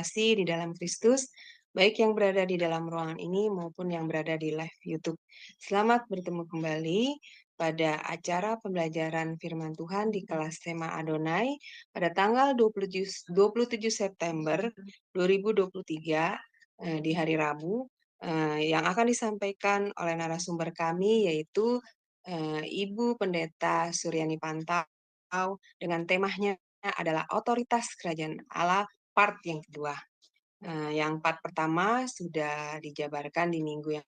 terkasih di dalam Kristus, baik yang berada di dalam ruangan ini maupun yang berada di live YouTube. Selamat bertemu kembali pada acara pembelajaran firman Tuhan di kelas tema Adonai pada tanggal 27 September 2023 di hari Rabu, yang akan disampaikan oleh narasumber kami yaitu Ibu Pendeta Suryani Pantau dengan temanya adalah Otoritas Kerajaan Allah part yang kedua. Yang part pertama sudah dijabarkan di minggu yang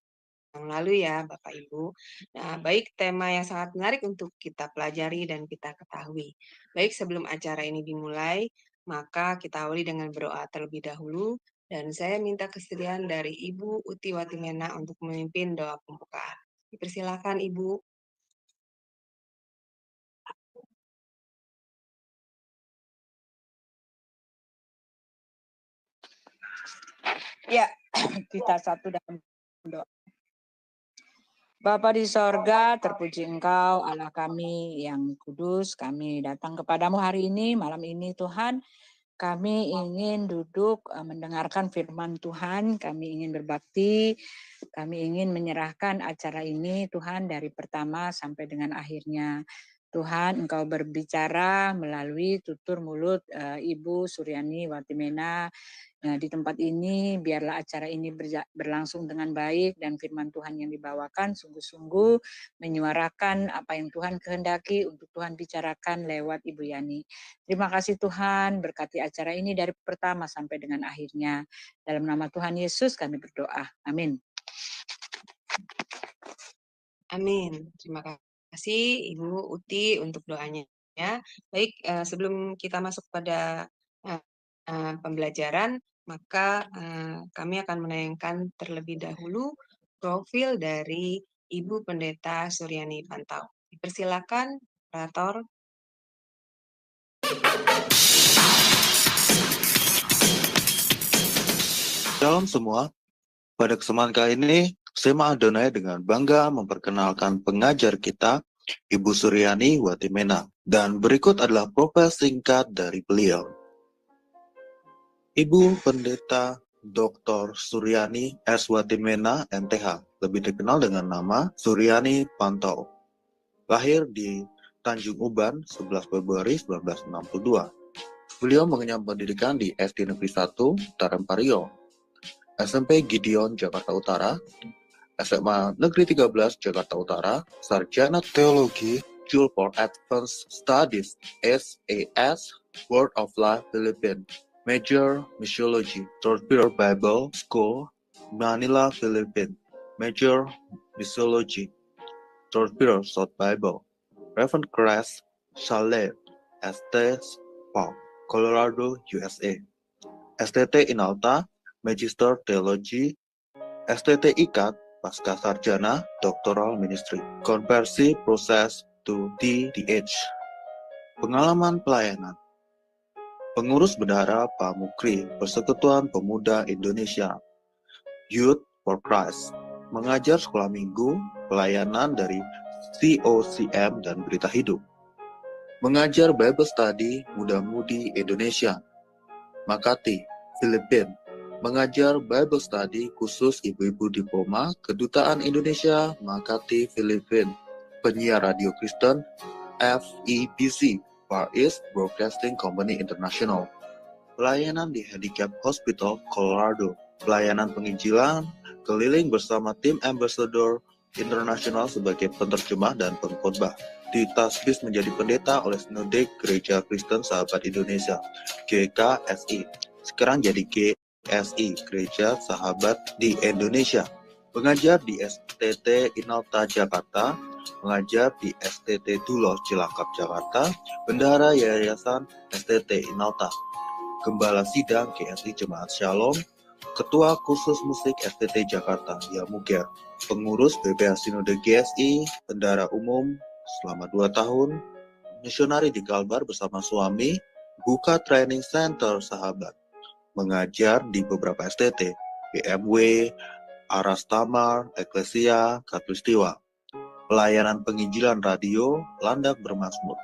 lalu ya Bapak Ibu. Nah, baik, tema yang sangat menarik untuk kita pelajari dan kita ketahui. Baik, sebelum acara ini dimulai, maka kita awali dengan berdoa terlebih dahulu. Dan saya minta kesediaan dari Ibu Uti Watimena untuk memimpin doa pembukaan. Dipersilakan Ibu. Ya, kita satu dalam doa. Bapa di sorga, terpuji Engkau, Allah kami yang kudus. Kami datang kepadamu hari ini, malam ini Tuhan. Kami ingin duduk mendengarkan firman Tuhan. Kami ingin berbakti. Kami ingin menyerahkan acara ini, Tuhan, dari pertama sampai dengan akhirnya. Tuhan, Engkau berbicara melalui tutur mulut Ibu Suryani Watimena. Nah, di tempat ini biarlah acara ini berlangsung dengan baik dan firman Tuhan yang dibawakan sungguh-sungguh menyuarakan apa yang Tuhan kehendaki untuk Tuhan bicarakan lewat Ibu Yani. Terima kasih Tuhan, berkati acara ini dari pertama sampai dengan akhirnya. Dalam nama Tuhan Yesus kami berdoa. Amin. Amin. Terima kasih Ibu Uti untuk doanya. Baik, sebelum kita masuk pada pembelajaran, maka kami akan menayangkan terlebih dahulu profil dari Ibu Pendeta Suryani Pantau. Dipersilakan, operator. Shalom semua. Pada kesempatan kali ini, Sema Adonai dengan bangga memperkenalkan pengajar kita, Ibu Suryani Watimena. Dan berikut adalah profil singkat dari beliau. Ibu Pendeta Dr. Suryani S. Watimena, MTH, lebih dikenal dengan nama Suryani Pantau. Lahir di Tanjung Uban, 11 Februari 1962. Beliau mengenyam pendidikan di SD Negeri 1, Tarampario, SMP Gideon, Jakarta Utara, SMA Negeri 13, Jakarta Utara, Sarjana Teologi, School for Advanced Studies, SAS, Word of Life, Philippines, Major Missiology, Torpedo Bible School, Manila, Philippines, Major Missiology, Torpedo South Bible, Reverend Crest, Chalet, St. Paul, Colorado, USA, STT Inalta, Magister Theology, STT IKAT, Pasca Sarjana, Doctoral Ministry, Konversi Proses to DDH. Pengalaman pelayanan. Pengurus Bendahara Pamukri, Persekutuan Pemuda Indonesia, Youth for Christ, mengajar sekolah minggu, pelayanan dari COCM dan Berita Hidup, mengajar Bible Study Muda-Mudi Indonesia, Makati, Filipina, mengajar Bible Study khusus ibu-ibu diploma Kedutaan Indonesia Makati Filipina, penyiar radio Kristen FEBC, Far East Broadcasting Company International, pelayanan di Handicap Hospital, Colorado, pelayanan penginjilan keliling bersama tim Ambassador Internasional sebagai penerjemah dan pengkhotbah. Ditasbih menjadi pendeta oleh Sinode Gereja Kristen Sahabat Indonesia, GKSI. Sekarang jadi GSI, Gereja Sahabat di Indonesia. Mengajar di STT Inalta Jakarta, mengajar di STT Duloh Cilangkap Jakarta, bendahara Yayasan STT Inalta, Gembala Sidang GSI Jemaat Shalom, Ketua Kursus Musik STT Jakarta, Yamuger, pengurus BPH Sinode GSI, bendahara umum selama 2 tahun, misionari di Kalbar bersama suami, buka training center sahabat, mengajar di beberapa STT, BMW, Aras Tamar, Eklesia, Katulistiwa, pelayanan penginjilan radio, Landak Bermazmur,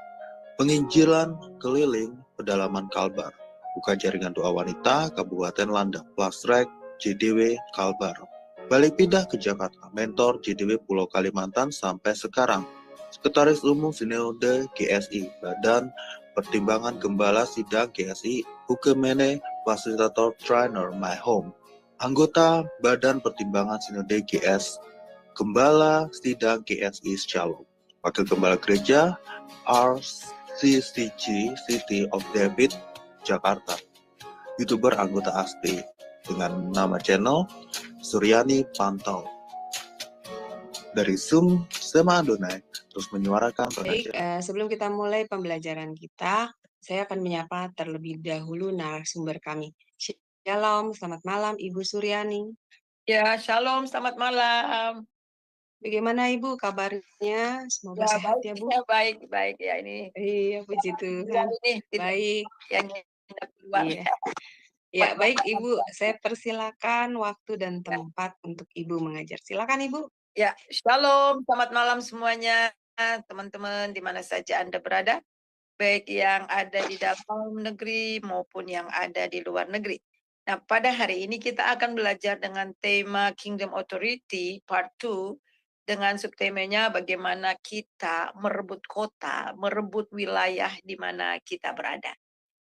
penginjilan keliling pedalaman Kalbar, Buka Jaringan Doa Wanita, Kabupaten Landak, Plasrek, JDW, Kalbar. Balik pindah ke Jakarta, mentor JDW Pulau Kalimantan sampai sekarang. Sekretaris Umum Sinode GSI, Badan Pertimbangan Gembala Sidang GSI, Hukemene, Fasilitator Trainer My Home. Anggota Badan Pertimbangan Sinode GS, Gembala Sidang GSI Shalom. Wakil Gembala Gereja RCCG City of David, Jakarta. YouTuber anggota ASTI dengan nama channel Suryani Pantau. Dari Zoom Sema Adonai terus menyuarakan Baik, pengajaran. sebelum kita mulai pembelajaran kita, saya akan menyapa terlebih dahulu narasumber kami. Shalom, selamat malam Ibu Suryani. Ya, shalom, selamat malam. Bagaimana Ibu kabarnya? Semoga Ya, sehat baik, ya Bu. ya, baik ya ini. Iya, puji Tuhan. Ini tidak Baik, yang hendak keluar. iya. Ya, baik Ibu, saya persilakan waktu dan tempat untuk Ibu mengajar. Silakan Ibu. Ya, shalom, selamat malam semuanya, teman-teman di mana saja Anda berada, baik yang ada di dalam negeri maupun yang ada di luar negeri. Nah, pada hari ini kita akan belajar dengan tema Kingdom Authority Part 2 dengan subtemanya bagaimana kita merebut kota, merebut wilayah di mana kita berada.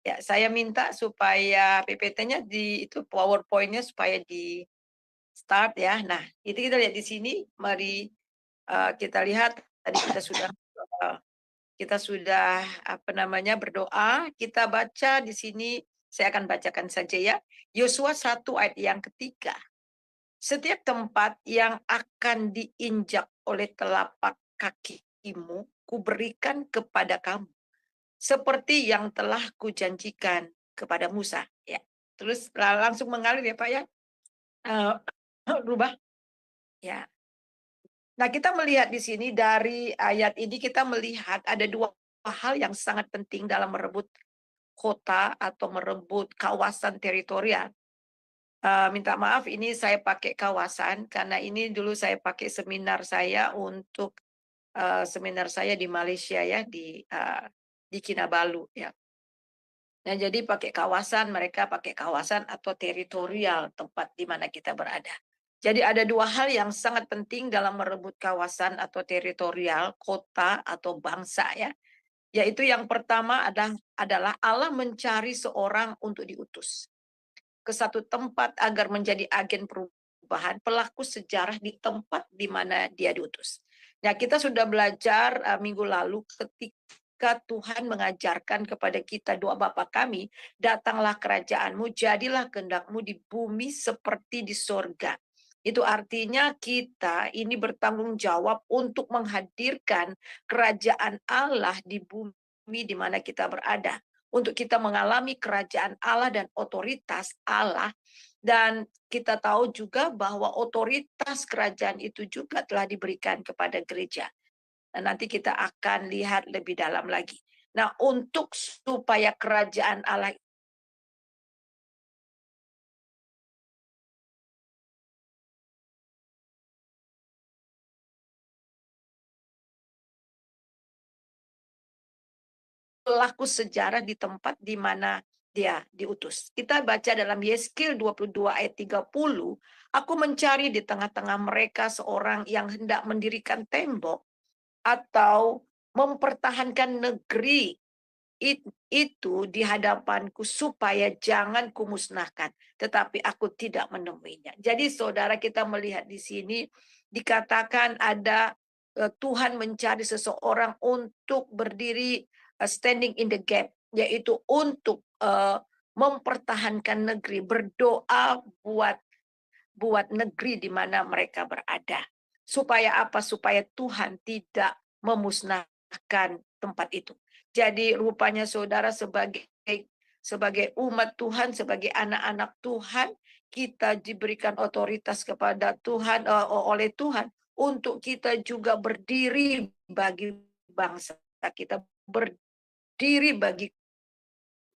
Ya, saya minta supaya PPT-nya itu PowerPoint-nya supaya di start ya. Nah, itu kita lihat di sini. Mari kita lihat tadi kita sudah berdoa. Kita baca di sini. Saya akan bacakan saja ya. Yosua 1 ayat yang ketiga. Setiap tempat yang akan diinjak oleh telapak kakimu, kuberikan kepada kamu, seperti yang telah kujanjikan kepada Musa. Ya, terus langsung mengalir ya Pak ya. Rubah. Ya. Nah, kita melihat di sini dari ayat ini kita melihat ada dua hal yang sangat penting dalam merebut kota atau merebut kawasan teritorial. Minta maaf ini saya pakai kawasan karena ini dulu saya pakai seminar saya untuk seminar saya di Malaysia ya di Kinabalu ya. Nah, jadi pakai kawasan, mereka pakai kawasan atau teritorial tempat di mana kita berada. Jadi ada dua hal yang sangat penting dalam merebut kawasan atau teritorial, kota atau bangsa ya. Yaitu yang pertama adalah Allah mencari seorang untuk diutus ke satu tempat agar menjadi agen perubahan, pelaku sejarah di tempat di mana dia diutus. Nah, kita sudah belajar minggu lalu ketika Tuhan mengajarkan kepada kita doa Bapa kami, datanglah kerajaanmu, jadilah kehendakmu di bumi seperti di sorga. Itu artinya kita ini bertanggung jawab untuk menghadirkan kerajaan Allah di bumi di mana kita berada. Untuk kita mengalami kerajaan Allah dan otoritas Allah. Dan kita tahu juga bahwa otoritas kerajaan itu juga telah diberikan kepada gereja. Dan nanti kita akan lihat lebih dalam lagi. Nah, untuk supaya kerajaan Allah pelaku sejarah di tempat di mana dia diutus. Kita baca dalam Yeskil 22 ayat 30, aku mencari di tengah-tengah mereka seorang yang hendak mendirikan tembok atau mempertahankan negeri itu di hadapanku supaya jangan kumusnahkan, tetapi aku tidak menemuinya. Jadi saudara, kita melihat di sini dikatakan ada Tuhan mencari seseorang untuk berdiri standing in the gap, yaitu untuk mempertahankan negeri, berdoa buat negeri di mana mereka berada. Supaya apa? Supaya Tuhan tidak memusnahkan tempat itu. Jadi rupanya saudara sebagai umat Tuhan, sebagai anak-anak Tuhan, kita diberikan otoritas kepada Tuhan oleh Tuhan untuk kita juga berdiri bagi bangsa kita, berdiri bagi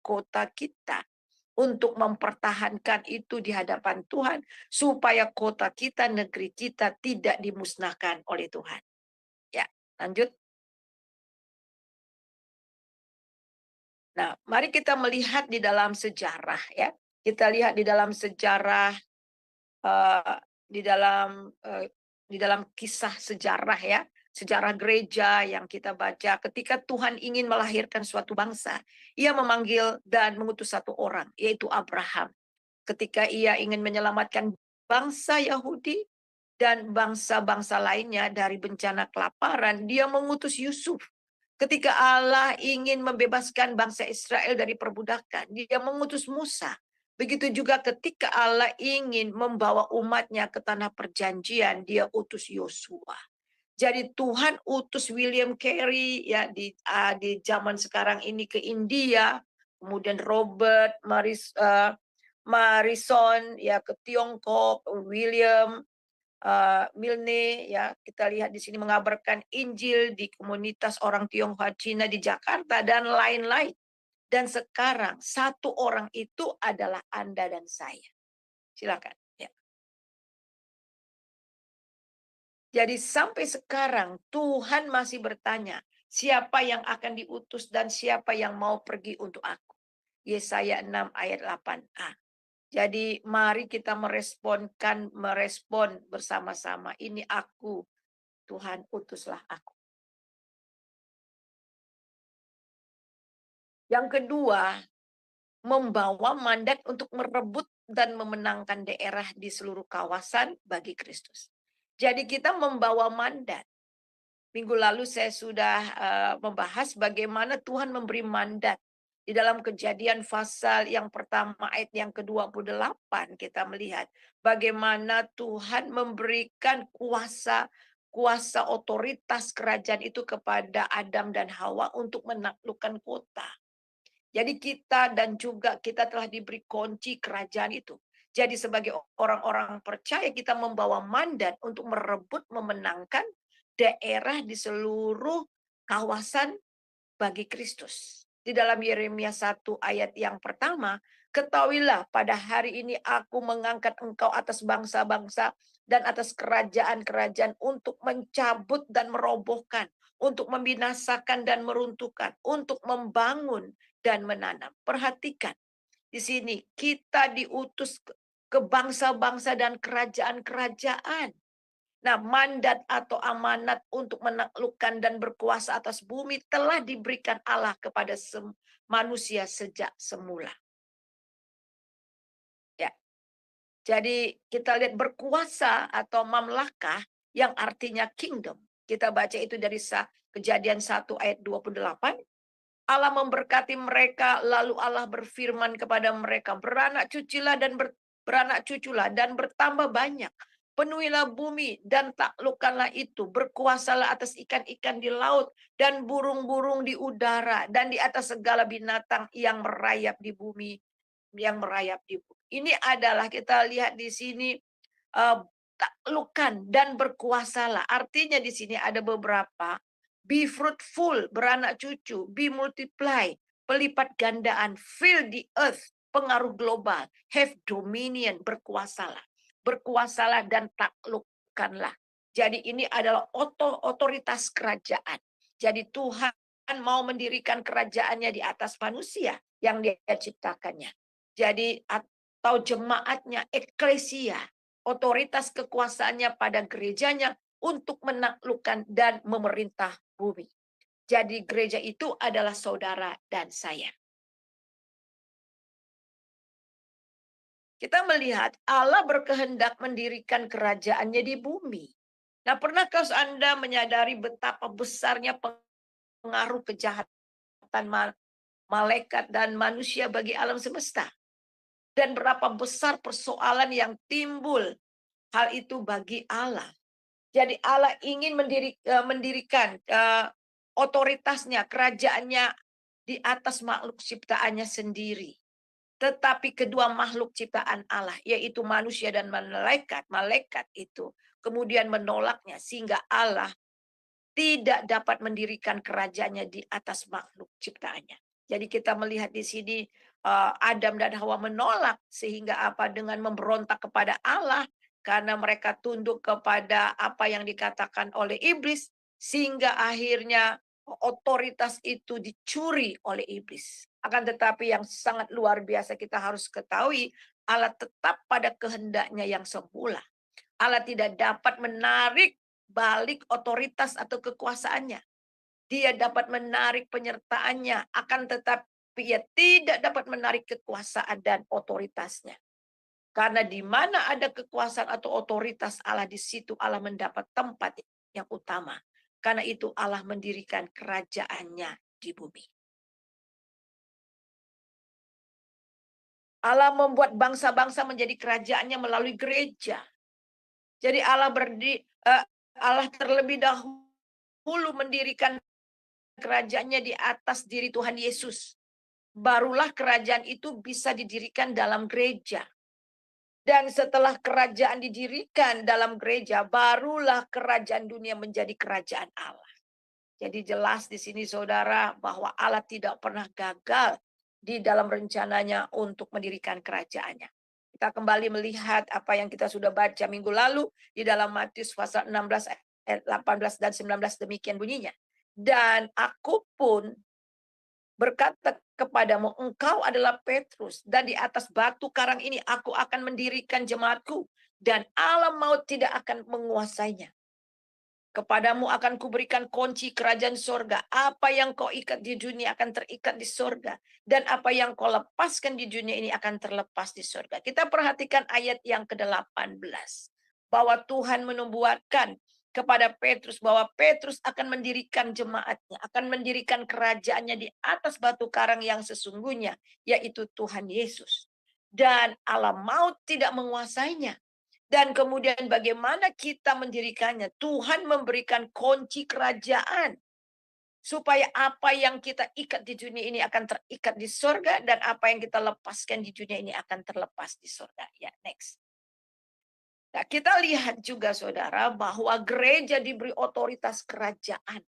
kota kita, untuk mempertahankan itu di hadapan Tuhan, supaya kota kita, negeri kita tidak dimusnahkan oleh Tuhan. Ya, lanjut. Nah, mari kita melihat di dalam sejarah ya. Kita lihat di dalam sejarah di dalam kisah sejarah ya, sejarah gereja yang kita baca ketika Tuhan ingin melahirkan suatu bangsa, Ia memanggil dan mengutus satu orang, yaitu Abraham. Ketika Ia ingin menyelamatkan bangsa Yahudi dan bangsa-bangsa lainnya dari bencana kelaparan, Dia mengutus Yusuf. Ketika Allah ingin membebaskan bangsa Israel dari perbudakan, Dia mengutus Musa. Begitu juga ketika Allah ingin membawa umatnya ke tanah perjanjian, Dia utus Yosua. Jadi Tuhan utus William Carey ya di zaman sekarang ini ke India, kemudian Robert Marison ya ke Tiongkok, William Milne ya, kita lihat di sini mengabarkan Injil di komunitas orang Tionghoa Cina di Jakarta dan lain-lain. Dan sekarang satu orang itu adalah Anda dan saya. Silakan. Ya. Jadi sampai sekarang Tuhan masih bertanya, siapa yang akan diutus dan siapa yang mau pergi untuk aku. Yesaya 6 ayat 8a. Jadi mari kita merespon bersama-sama. Ini aku, Tuhan utuslah aku. Yang kedua, membawa mandat untuk merebut dan memenangkan daerah di seluruh kawasan bagi Kristus. Jadi kita membawa mandat. Minggu lalu saya sudah membahas bagaimana Tuhan memberi mandat. Di dalam Kejadian pasal yang pertama ayat yang ke-28 kita melihat bagaimana Tuhan memberikan kuasa otoritas kerajaan itu kepada Adam dan Hawa untuk menaklukkan kota. Jadi kita dan juga kita telah diberi kunci kerajaan itu. Jadi sebagai orang-orang percaya kita membawa mandat untuk merebut, memenangkan daerah di seluruh kawasan bagi Kristus. Di dalam Yeremia 1 ayat yang pertama, ketahuilah pada hari ini aku mengangkat engkau atas bangsa-bangsa dan atas kerajaan-kerajaan untuk mencabut dan merobohkan, untuk membinasakan dan meruntuhkan, untuk membangun dan menanam. Perhatikan, di sini kita diutus ke bangsa-bangsa dan kerajaan-kerajaan. Nah, mandat atau amanat untuk menaklukkan dan berkuasa atas bumi telah diberikan Allah kepada manusia sejak semula. Ya. Jadi kita lihat berkuasa atau mamlakah yang artinya kingdom. Kita baca itu dari Kejadian 1 ayat 28. Allah memberkati mereka, lalu Allah berfirman kepada mereka, beranak cuculah dan bertambah banyak. Penuhilah bumi dan taklukkanlah itu, berkuasalah atas ikan-ikan di laut dan burung-burung di udara dan di atas segala binatang yang merayap di bumi, Ini adalah kita lihat di sini taklukkan dan berkuasalah. Artinya di sini ada beberapa. Be fruitful, beranak cucu. Be multiply, pelipat gandaan. Fill the earth, pengaruh global. Have dominion, berkuasalah. Berkuasalah dan taklukkanlah. Jadi ini adalah otoritas kerajaan. Jadi Tuhan mau mendirikan kerajaannya di atas manusia yang Dia ciptakannya. Jadi atau jemaatnya, eklesia, otoritas kekuasaannya pada gerejanya untuk menaklukkan dan memerintah bumi. Jadi gereja itu adalah saudara dan saya. Kita melihat Allah berkehendak mendirikan kerajaannya di bumi. Nah, pernahkah Anda menyadari betapa besarnya pengaruh kejahatan malaikat dan manusia bagi alam semesta? Dan berapa besar persoalan yang timbul hal itu bagi Allah. Jadi Allah ingin mendirikan otoritasnya, kerajaannya di atas makhluk ciptaannya sendiri. Tetapi kedua makhluk ciptaan Allah, yaitu manusia dan malaikat itu kemudian menolaknya sehingga Allah tidak dapat mendirikan kerajaannya di atas makhluk ciptaannya. Jadi kita melihat di sini Adam dan Hawa menolak sehingga dengan memberontak kepada Allah karena mereka tunduk kepada apa yang dikatakan oleh iblis sehingga akhirnya otoritas itu dicuri oleh iblis. Akan tetapi yang sangat luar biasa kita harus ketahui, Allah tetap pada kehendaknya yang semula. Allah tidak dapat menarik balik otoritas atau kekuasaannya. Dia dapat menarik penyertaannya, akan tetapi ia tidak dapat menarik kekuasaan dan otoritasnya. Karena di mana ada kekuasaan atau otoritas Allah, di situ Allah mendapat tempat yang utama. Karena itu Allah mendirikan kerajaannya di bumi. Allah membuat bangsa-bangsa menjadi kerajaannya melalui gereja. Jadi Allah terlebih dahulu mendirikan kerajaannya di atas diri Tuhan Yesus. Barulah kerajaan itu bisa didirikan dalam gereja. Dan setelah kerajaan didirikan dalam gereja, barulah kerajaan dunia menjadi kerajaan Allah. Jadi jelas di sini saudara bahwa Allah tidak pernah gagal di dalam rencananya untuk mendirikan kerajaannya. Kita kembali melihat apa yang kita sudah baca minggu lalu di dalam Matius pasal 16 ayat 18 dan 19 demikian bunyinya. Dan aku pun berkata kepadamu, engkau adalah Petrus, dan di atas batu karang ini aku akan mendirikan jemaatku, dan alam maut tidak akan menguasainya. Kepadamu akan kuberikan kunci kerajaan sorga. Apa yang kau ikat di dunia akan terikat di sorga. Dan apa yang kau lepaskan di dunia ini akan terlepas di sorga. Kita perhatikan ayat yang ke-18. Bahwa Tuhan menubuatkan kepada Petrus bahwa Petrus akan mendirikan jemaatnya, akan mendirikan kerajaannya di atas batu karang yang sesungguhnya, yaitu Tuhan Yesus. Dan alam maut tidak menguasainya. Dan kemudian bagaimana kita mendirikannya? Tuhan memberikan kunci kerajaan. Supaya apa yang kita ikat di dunia ini akan terikat di surga. Dan apa yang kita lepaskan di dunia ini akan terlepas di surga. Ya, next. Nah, kita lihat juga saudara bahwa gereja diberi otoritas kerajaan.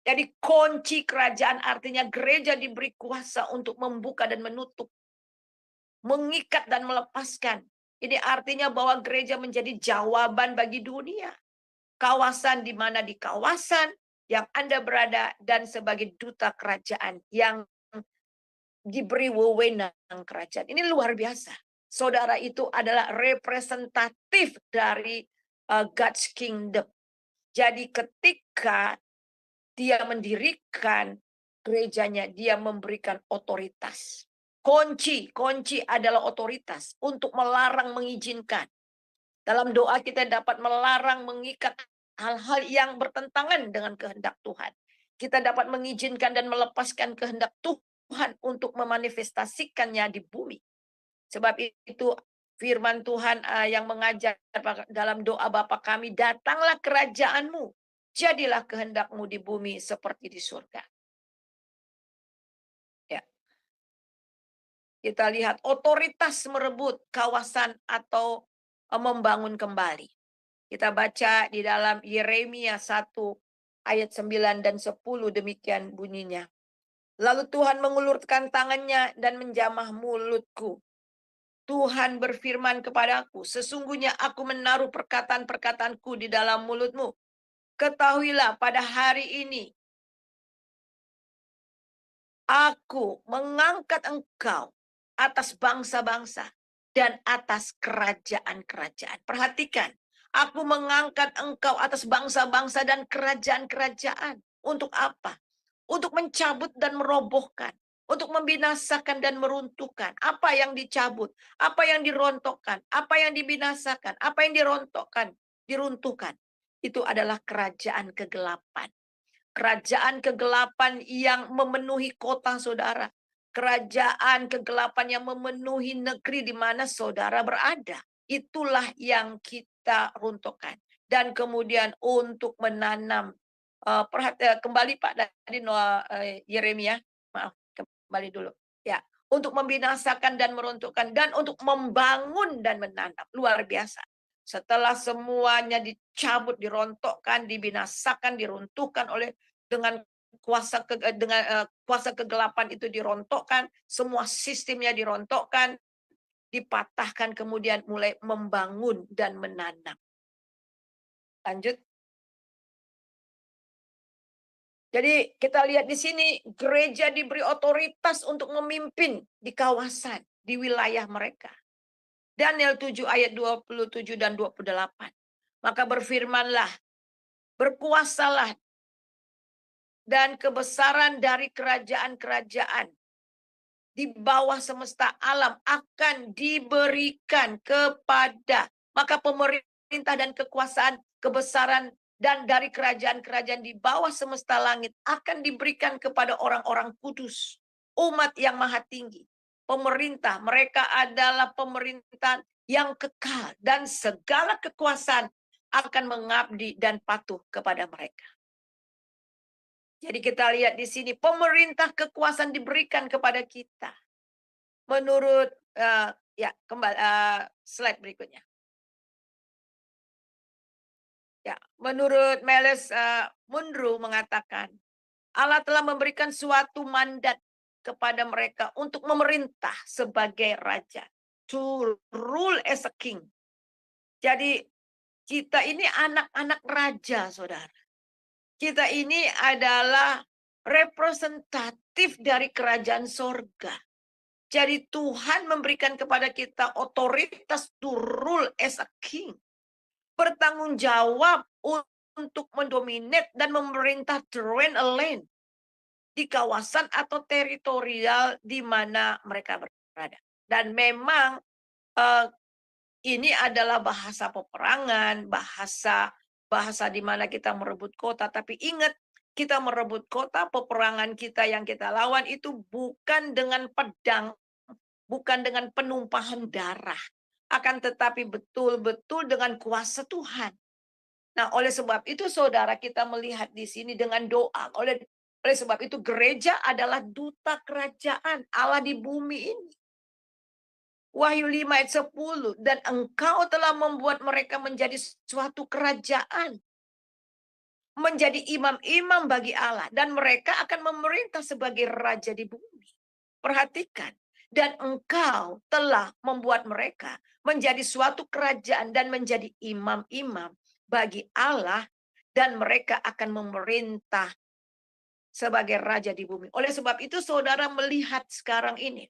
Jadi kunci kerajaan artinya gereja diberi kuasa untuk membuka dan menutup. Mengikat dan melepaskan. Ini artinya bahwa gereja menjadi jawaban bagi dunia. Kawasan di mana di kawasan yang Anda berada dan sebagai duta kerajaan yang diberi wewenang kerajaan. Ini luar biasa. Saudara itu adalah representatif dari God's kingdom. Jadi ketika dia mendirikan gerejanya, dia memberikan otoritas. Kunci adalah otoritas untuk melarang, mengizinkan. Dalam doa kita dapat melarang, mengikat hal-hal yang bertentangan dengan kehendak Tuhan. Kita dapat mengizinkan dan melepaskan kehendak Tuhan untuk memanifestasikannya di bumi. Sebab itu firman Tuhan yang mengajar dalam doa Bapa kami, datanglah kerajaanmu, jadilah kehendakmu di bumi seperti di surga. Ya. Kita lihat otoritas merebut kawasan atau membangun kembali. Kita baca di dalam Yeremia 1 ayat 9 dan 10 demikian bunyinya. Lalu Tuhan mengulurkan tangannya dan menjamah mulutku. Tuhan berfirman kepadaku, sesungguhnya aku menaruh perkataan-perkataanku di dalam mulutmu. Ketahuilah pada hari ini, aku mengangkat engkau atas bangsa-bangsa dan atas kerajaan-kerajaan. Perhatikan, aku mengangkat engkau atas bangsa-bangsa dan kerajaan-kerajaan. Untuk apa? Untuk mencabut dan merobohkan. Untuk membinasakan dan meruntuhkan. Apa yang dicabut? Apa yang dirontokkan? Apa yang dibinasakan? Apa yang dirontokkan? Diruntuhkan. Itu adalah kerajaan kegelapan. Kerajaan kegelapan yang memenuhi kota saudara. Kerajaan kegelapan yang memenuhi negeri di mana saudara berada. Itulah yang kita runtuhkan. Dan kemudian untuk menanam. Kembali Pak tadi Yeremia. Maaf, kembali dulu. Ya, untuk membinasakan dan meruntuhkan. Dan untuk membangun dan menanam. Luar biasa. Setelah semuanya dicabut, dirontokkan, dibinasakan, diruntuhkan oleh dengan kuasa kegelapan itu dirontokkan, semua sistemnya dirontokkan, dipatahkan, kemudian mulai membangun dan menanam. Lanjut. Jadi kita lihat di sini gereja diberi otoritas untuk memimpin di kawasan, di wilayah mereka. Daniel 7 ayat 27 dan 28. Maka berfirmanlah, berkuasalah, dan kebesaran dari kerajaan-kerajaan di bawah semesta alam akan diberikan kepada. Maka pemerintah dan kekuasaan, kebesaran, dan dari kerajaan-kerajaan di bawah semesta langit akan diberikan kepada orang-orang kudus, umat yang maha tinggi. Pemerintah, mereka adalah pemerintahan yang kekal dan segala kekuasaan akan mengabdi dan patuh kepada mereka. Jadi kita lihat di sini pemerintah kekuasaan diberikan kepada kita. Menurut ya kembali slide berikutnya. Ya, menurut Miles Munro mengatakan, Allah telah memberikan suatu mandat kepada mereka untuk memerintah sebagai raja, to rule as a king. Jadi kita ini anak-anak raja, saudara. Kita ini adalah representatif dari kerajaan sorga. Jadi Tuhan memberikan kepada kita otoritas to rule as a king. Bertanggung jawab untuk mendominate dan memerintah terrain land di kawasan atau teritorial di mana mereka berada. Dan memang ini adalah bahasa peperangan, bahasa di mana kita merebut kota. Tapi ingat, kita merebut kota, peperangan kita yang kita lawan itu bukan dengan pedang, bukan dengan penumpahan darah, akan tetapi betul-betul dengan kuasa Tuhan. Nah, oleh sebab itu saudara, kita melihat di sini dengan doa. Oleh sebab itu gereja adalah duta kerajaan Allah di bumi ini. Wahyu 5 ayat 10, dan engkau telah membuat mereka menjadi suatu kerajaan, menjadi imam-imam bagi Allah, dan mereka akan memerintah sebagai raja di bumi. Perhatikan, dan engkau telah membuat mereka menjadi suatu kerajaan dan menjadi imam-imam bagi Allah, dan mereka akan memerintah sebagai raja di bumi. Oleh sebab itu saudara melihat sekarang ini,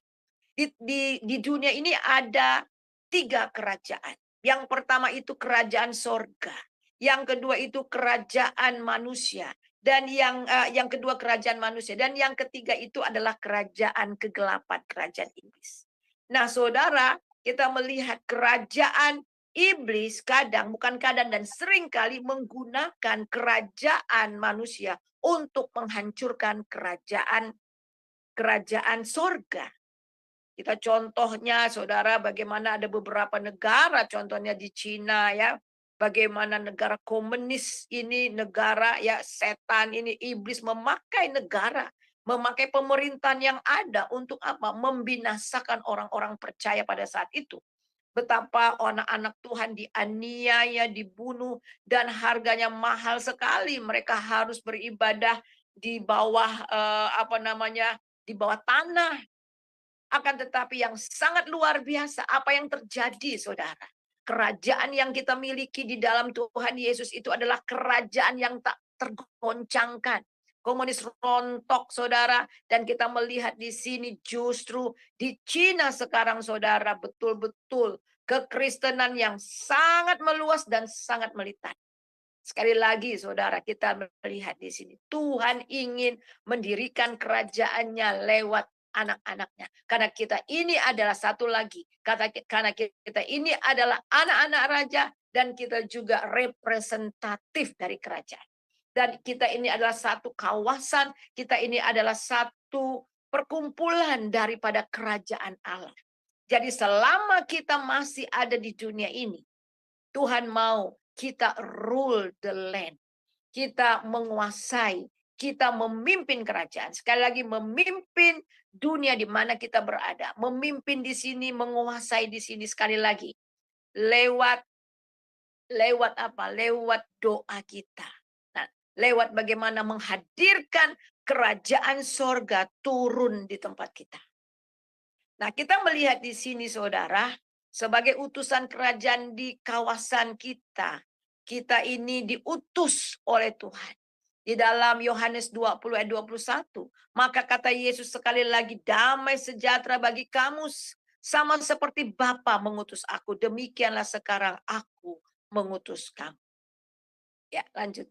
di dunia ini ada 3 kerajaan. Yang pertama itu kerajaan sorga. Yang kedua itu kerajaan manusia. Dan yang kedua kerajaan manusia. Dan yang ketiga itu adalah kerajaan kegelapan, kerajaan iblis. Nah saudara, kita melihat kerajaan iblis bukan kadang dan seringkali menggunakan kerajaan manusia untuk menghancurkan kerajaan sorga. Kita contohnya saudara, bagaimana ada beberapa negara, contohnya di Cina ya, bagaimana negara komunis ini, negara ya setan ini, iblis memakai negara, memakai pemerintahan yang ada untuk apa? Membinasakan orang-orang percaya pada saat itu. Betapa anak-anak Tuhan dianiaya, dibunuh, dan harganya mahal sekali. Mereka harus beribadah di bawah di bawah tanah. Akan tetapi yang sangat luar biasa apa yang terjadi saudara. Kerajaan yang kita miliki di dalam Tuhan Yesus itu adalah kerajaan yang tak tergoncangkan. Komunis rontok saudara, dan kita melihat di sini justru di Cina sekarang saudara betul-betul kekristenan yang sangat meluas dan sangat melitat. Sekali lagi saudara, kita melihat di sini Tuhan ingin mendirikan kerajaannya lewat anak-anaknya. Karena kita ini adalah satu lagi. Karena kita ini adalah anak-anak raja dan kita juga representatif dari kerajaan. Dan kita ini adalah satu kawasan, kita ini adalah satu perkumpulan daripada kerajaan Allah. Jadi selama kita masih ada di dunia ini, Tuhan mau kita rule the land. Kita menguasai, kita memimpin kerajaan. Sekali lagi memimpin dunia di mana kita berada. Memimpin di sini, menguasai di sini sekali lagi. Lewat apa? Lewat doa kita. Nah, lewat bagaimana menghadirkan kerajaan sorga turun di tempat kita. Nah, kita melihat di sini saudara, sebagai utusan kerajaan di kawasan kita, kita ini diutus oleh Tuhan. Di dalam Yohanes 20 ayat 21. Maka kata Yesus sekali lagi, damai sejahtera bagi kamu. Sama seperti Bapa mengutus aku. Demikianlah sekarang aku mengutus kamu. Ya, lanjut.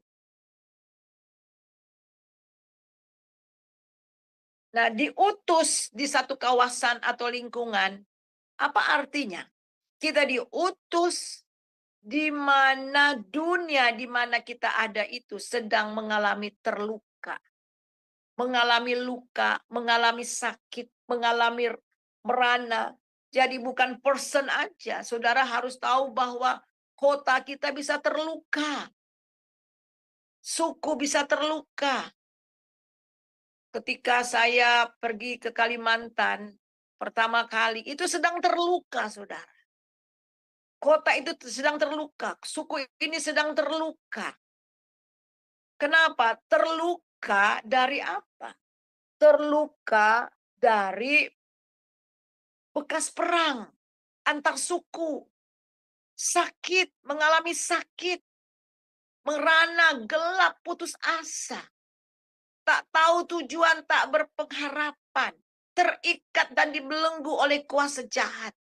Nah, diutus di satu kawasan atau lingkungan, apa artinya? Kita diutus di mana dunia di mana kita ada itu sedang mengalami terluka. Mengalami luka, mengalami sakit, mengalami merana. Jadi bukan person aja. Saudara harus tahu bahwa kota kita bisa terluka. Suku bisa terluka. Ketika saya pergi ke Kalimantan pertama kali, itu sedang terluka, saudara. Kota itu sedang terluka, suku ini sedang terluka. Kenapa? Terluka dari apa? Terluka dari bekas perang antar suku. Sakit, mengalami sakit. Merana, gelap, putus asa. Tak tahu tujuan, tak berpengharapan. Terikat dan dibelenggu oleh kuasa jahat.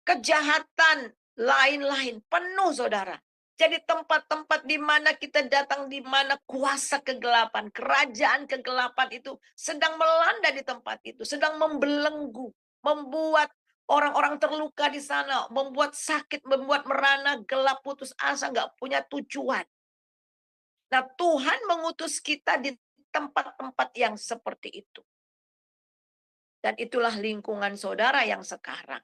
Kejahatan lain-lain penuh, saudara. Jadi tempat-tempat di mana kita datang, di mana kuasa kegelapan, kerajaan kegelapan itu sedang melanda di tempat itu, sedang membelenggu, membuat orang-orang terluka di sana, membuat sakit, membuat merana, gelap, putus asa, nggak punya tujuan. Nah, Tuhan mengutus kita di tempat-tempat yang seperti itu. Dan itulah lingkungan saudara yang sekarang.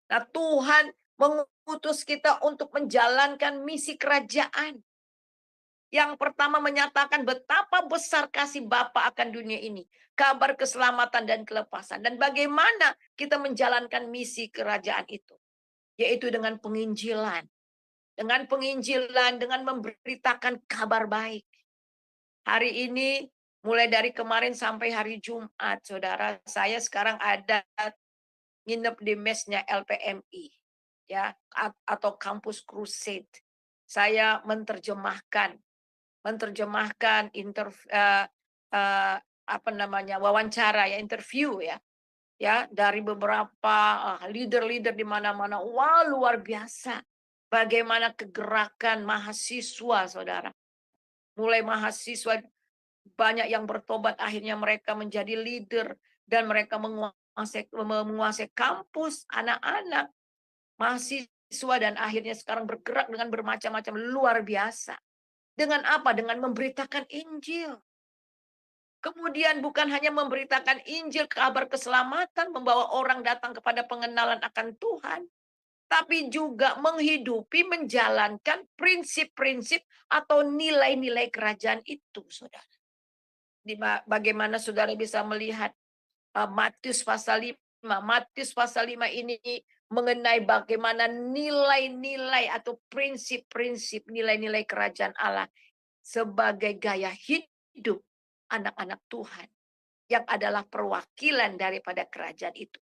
Nah, Tuhan mengutus kita untuk menjalankan misi kerajaan. Yang pertama menyatakan betapa besar kasih Bapa akan dunia ini. Kabar keselamatan dan kelepasan. Dan bagaimana kita menjalankan misi kerajaan itu. Yaitu dengan penginjilan. Dengan penginjilan, dengan memberitakan kabar baik. Hari ini, mulai dari kemarin sampai hari Jumat, saudara, saya sekarang ada nginep di mesnya LPMI, ya, atau Campus Crusade. Saya menerjemahkan wawancara, ya, interview, ya, dari beberapa leader-leader di mana-mana. Wah, luar biasa. Bagaimana kegerakan mahasiswa, saudara. Mulai mahasiswa banyak yang bertobat, akhirnya mereka menjadi leader dan mereka menguasai kampus, anak-anak, mahasiswa, dan akhirnya sekarang bergerak dengan bermacam-macam, luar biasa. Dengan apa? Dengan memberitakan Injil. Kemudian bukan hanya memberitakan Injil, kabar keselamatan, membawa orang datang kepada pengenalan akan Tuhan, tapi juga menghidupi, menjalankan prinsip-prinsip atau nilai-nilai kerajaan itu, saudara. Bagaimana saudara bisa melihat Matius pasal 5. Matius pasal 5 ini mengenai bagaimana nilai-nilai atau prinsip-prinsip, nilai-nilai kerajaan Allah sebagai gaya hidup anak-anak Tuhan yang adalah perwakilan daripada kerajaan itu.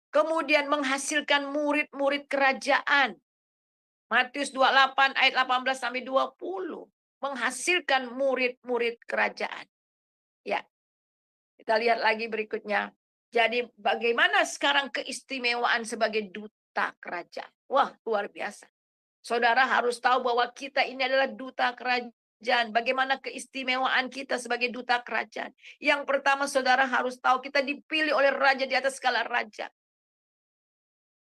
Kemudian menghasilkan murid-murid kerajaan. Matius 28 ayat 18 sampai 20. Menghasilkan murid-murid kerajaan. Ya. Kita lihat lagi berikutnya. Jadi bagaimana sekarang keistimewaan sebagai duta kerajaan? Wah, luar biasa. Saudara harus tahu bahwa kita ini adalah duta kerajaan. Bagaimana keistimewaan kita sebagai duta kerajaan? Yang pertama, saudara harus tahu kita dipilih oleh raja di atas segala raja.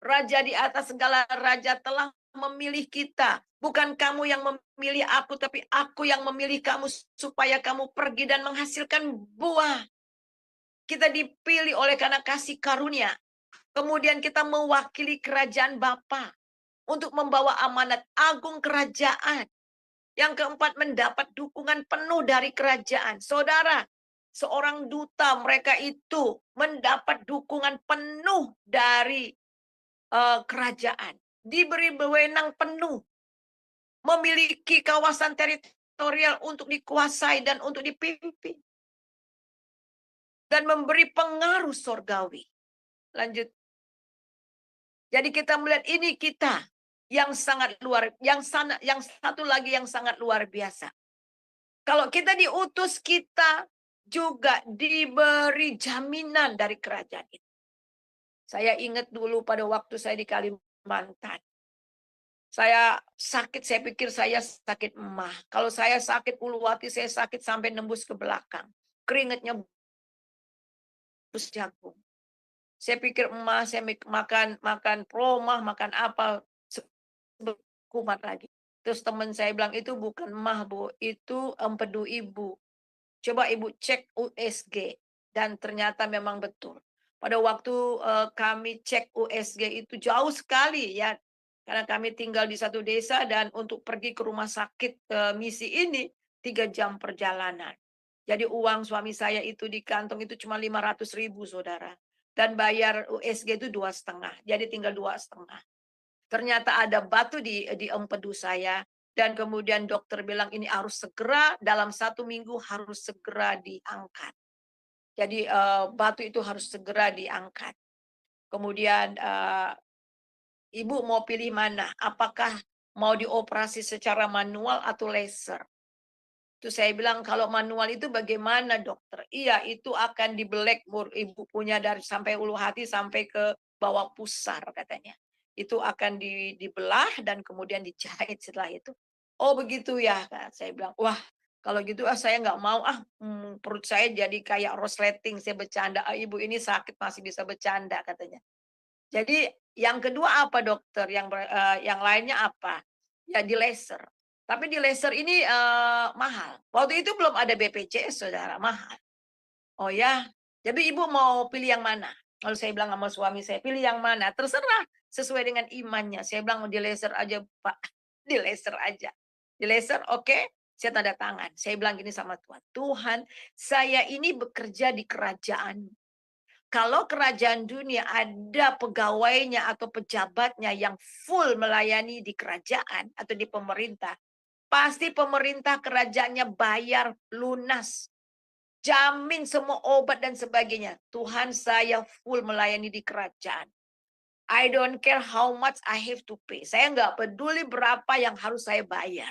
Raja di atas segala raja telah memilih kita. Bukan kamu yang memilih aku, tapi aku yang memilih kamu supaya kamu pergi dan menghasilkan buah. Kita dipilih oleh karena kasih karunia. Kemudian kita mewakili kerajaan Bapa untuk membawa amanat agung kerajaan. Yang keempat, mendapat dukungan penuh dari kerajaan. Saudara, seorang duta, mereka itu mendapat dukungan penuh dari kerajaan, diberi wewenang penuh, memiliki kawasan teritorial untuk dikuasai dan untuk dipimpin, dan memberi pengaruh sorgawi. Lanjut. Jadi kita melihat ini kita yang sangat luar, yang satu lagi yang sangat luar biasa. Kalau kita diutus, kita juga diberi jaminan dari kerajaan itu. Saya ingat dulu pada waktu saya di Kalimantan. Saya sakit, saya pikir saya sakit emah. Kalau saya sakit ulu hati, saya sakit sampai nembus ke belakang. Keringatnya bus jagung. Saya pikir emah, saya makan promah, makan apa, kumat lagi. Terus teman saya bilang, itu bukan emah, Bu. Itu empedu ibu. Coba ibu cek USG. Dan ternyata memang betul. Pada waktu kami cek USG itu jauh sekali ya. Karena kami tinggal di satu desa dan untuk pergi ke rumah sakit misi ini 3 jam perjalanan. Jadi uang suami saya itu di kantong itu cuma 500.000 saudara. Dan bayar USG itu 2,5. Jadi tinggal 2,5. Ternyata ada batu di empedu saya. Dan kemudian dokter bilang ini harus segera dalam 1 minggu harus segera diangkat. Jadi batu itu harus segera diangkat. Kemudian ibu mau pilih mana? Apakah mau dioperasi secara manual atau laser? Itu saya bilang kalau manual itu bagaimana dokter? Iya itu akan dibelek ibu punya dari sampai ulu hati sampai ke bawah pusar katanya. Itu akan dibelah dan kemudian dijahit setelah itu. Oh begitu ya, saya bilang. Wah kalau gitu saya nggak mau perut saya jadi kayak resleting saya bercanda. Ibu ini sakit masih bisa bercanda katanya. Jadi yang kedua apa dokter? Yang lainnya apa? Ya di laser. Tapi di laser ini mahal. Waktu itu belum ada BPJS saudara, mahal. Oh ya, jadi ibu mau pilih yang mana? Lalu saya bilang sama suami saya, pilih yang mana? Terserah, sesuai dengan imannya. Saya bilang di laser aja Pak, di laser aja. Di laser oke, saya tanda tangan. Saya bilang gini sama Tuhan, Tuhan saya ini bekerja di kerajaan. Kalau kerajaan dunia ada pegawainya atau pejabatnya yang full melayani di kerajaan atau di pemerintah, pasti pemerintah kerajaannya bayar lunas. Jamin semua obat dan sebagainya. Tuhan saya full melayani di kerajaan. I don't care how much I have to pay. Saya nggak peduli berapa yang harus saya bayar.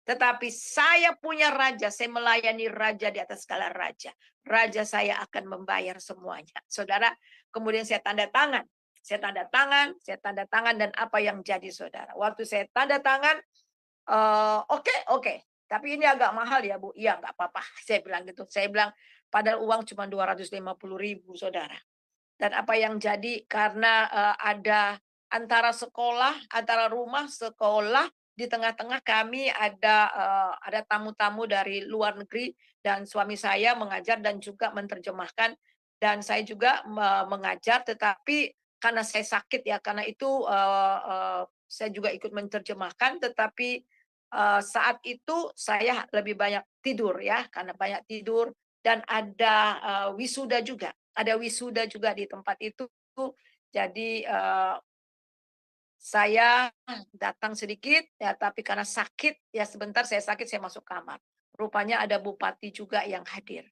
Tetapi saya punya raja, saya melayani raja di atas segala raja. Raja saya akan membayar semuanya. Saudara, kemudian saya tanda tangan. Saya tanda tangan, saya tanda tangan dan apa yang jadi saudara. Waktu saya tanda tangan, oke. Tapi ini agak mahal ya Bu. Iya nggak apa-apa. Saya bilang gitu. Saya bilang padahal uang cuma 250.000 saudara. Dan apa yang jadi karena ada antara rumah sekolah di tengah-tengah kami ada tamu-tamu dari luar negeri dan suami saya mengajar dan juga menerjemahkan dan saya juga mengajar tetapi karena saya sakit ya karena itu saya juga ikut menerjemahkan tetapi saat itu saya lebih banyak tidur ya karena banyak tidur dan ada wisuda juga. Ada wisuda juga di tempat itu. Jadi saya datang sedikit ya tapi karena sakit ya sebentar saya sakit saya masuk kamar. Rupanya ada bupati juga yang hadir.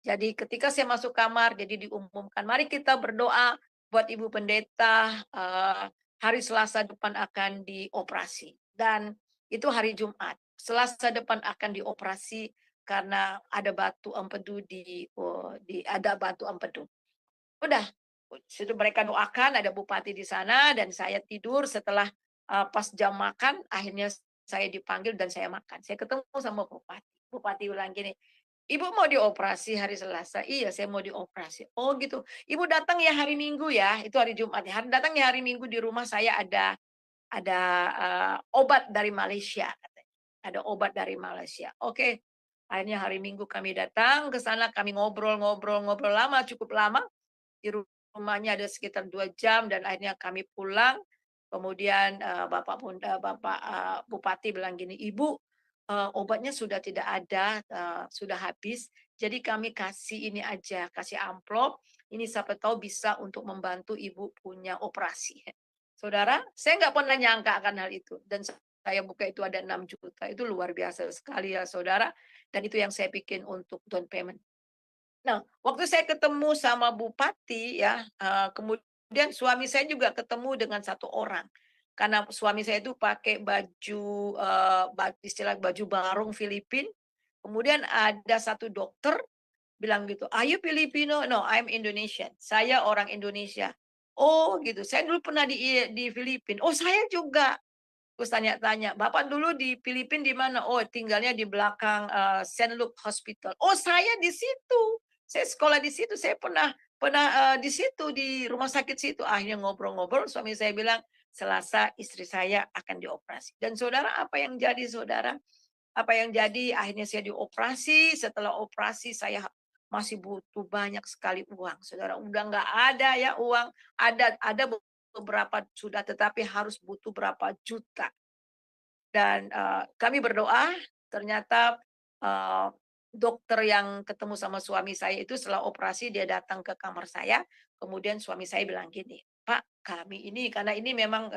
Jadi ketika saya masuk kamar jadi diumumkan mari kita berdoa buat Ibu Pendeta hari Selasa depan akan dioperasi dan itu hari Jumat. Selasa depan akan dioperasi karena ada batu empedu ada batu empedu. Udah, situ mereka doakan, ada bupati di sana dan saya tidur setelah pas jam makan, akhirnya saya dipanggil dan saya makan. Saya ketemu sama bupati. Bupati bilang gini, "Ibu mau dioperasi hari Selasa?" "Iya, saya mau dioperasi." "Oh gitu. Ibu datang ya hari Minggu ya." Itu hari Jumat ya. Datang ya hari Minggu di rumah saya ada obat dari Malaysia katanya. Ada obat dari Malaysia. Oke. Akhirnya hari Minggu kami datang ke sana, kami ngobrol lama, cukup lama. Di rumahnya ada sekitar 2 jam dan akhirnya kami pulang. Kemudian Bapak Bupati bilang gini, "Ibu, obatnya sudah tidak ada, sudah habis. Jadi kami kasih ini aja, kasih amplop. Ini siapa tahu bisa untuk membantu Ibu punya operasi." Saudara, saya nggak pernah nyangka akan hal itu. Dan saya buka itu ada 6 juta. Itu luar biasa sekali ya saudara. Dan itu yang saya bikin untuk down payment. Nah, waktu saya ketemu sama bupati ya, kemudian suami saya juga ketemu dengan satu orang. Karena suami saya itu pakai baju, istilah baju barong Filipin, Kemudian ada satu dokter bilang gitu, "Are you Filipino?" "No, I'm Indonesian." "Saya orang Indonesia." "Oh gitu, saya dulu pernah di Filipina." "Oh saya juga." Terus tanya-tanya, "Bapak dulu di Filipina di mana?" "Oh tinggalnya di belakang Saint Luke Hospital." "Oh saya di situ. Saya sekolah di situ. Saya pernah pernah di situ, di rumah sakit situ." Akhirnya ngobrol-ngobrol, suami saya bilang, "Selasa istri saya akan dioperasi." Dan saudara, apa yang jadi saudara? Apa yang jadi? Akhirnya saya dioperasi. Setelah operasi saya masih butuh banyak sekali uang. Saudara, udah nggak ada ya uang. Ada beberapa sudah, tetapi harus butuh berapa juta. Dan kami berdoa, ternyata dokter yang ketemu sama suami saya itu setelah operasi dia datang ke kamar saya, kemudian suami saya bilang gini, "Pak, kami ini," karena ini memang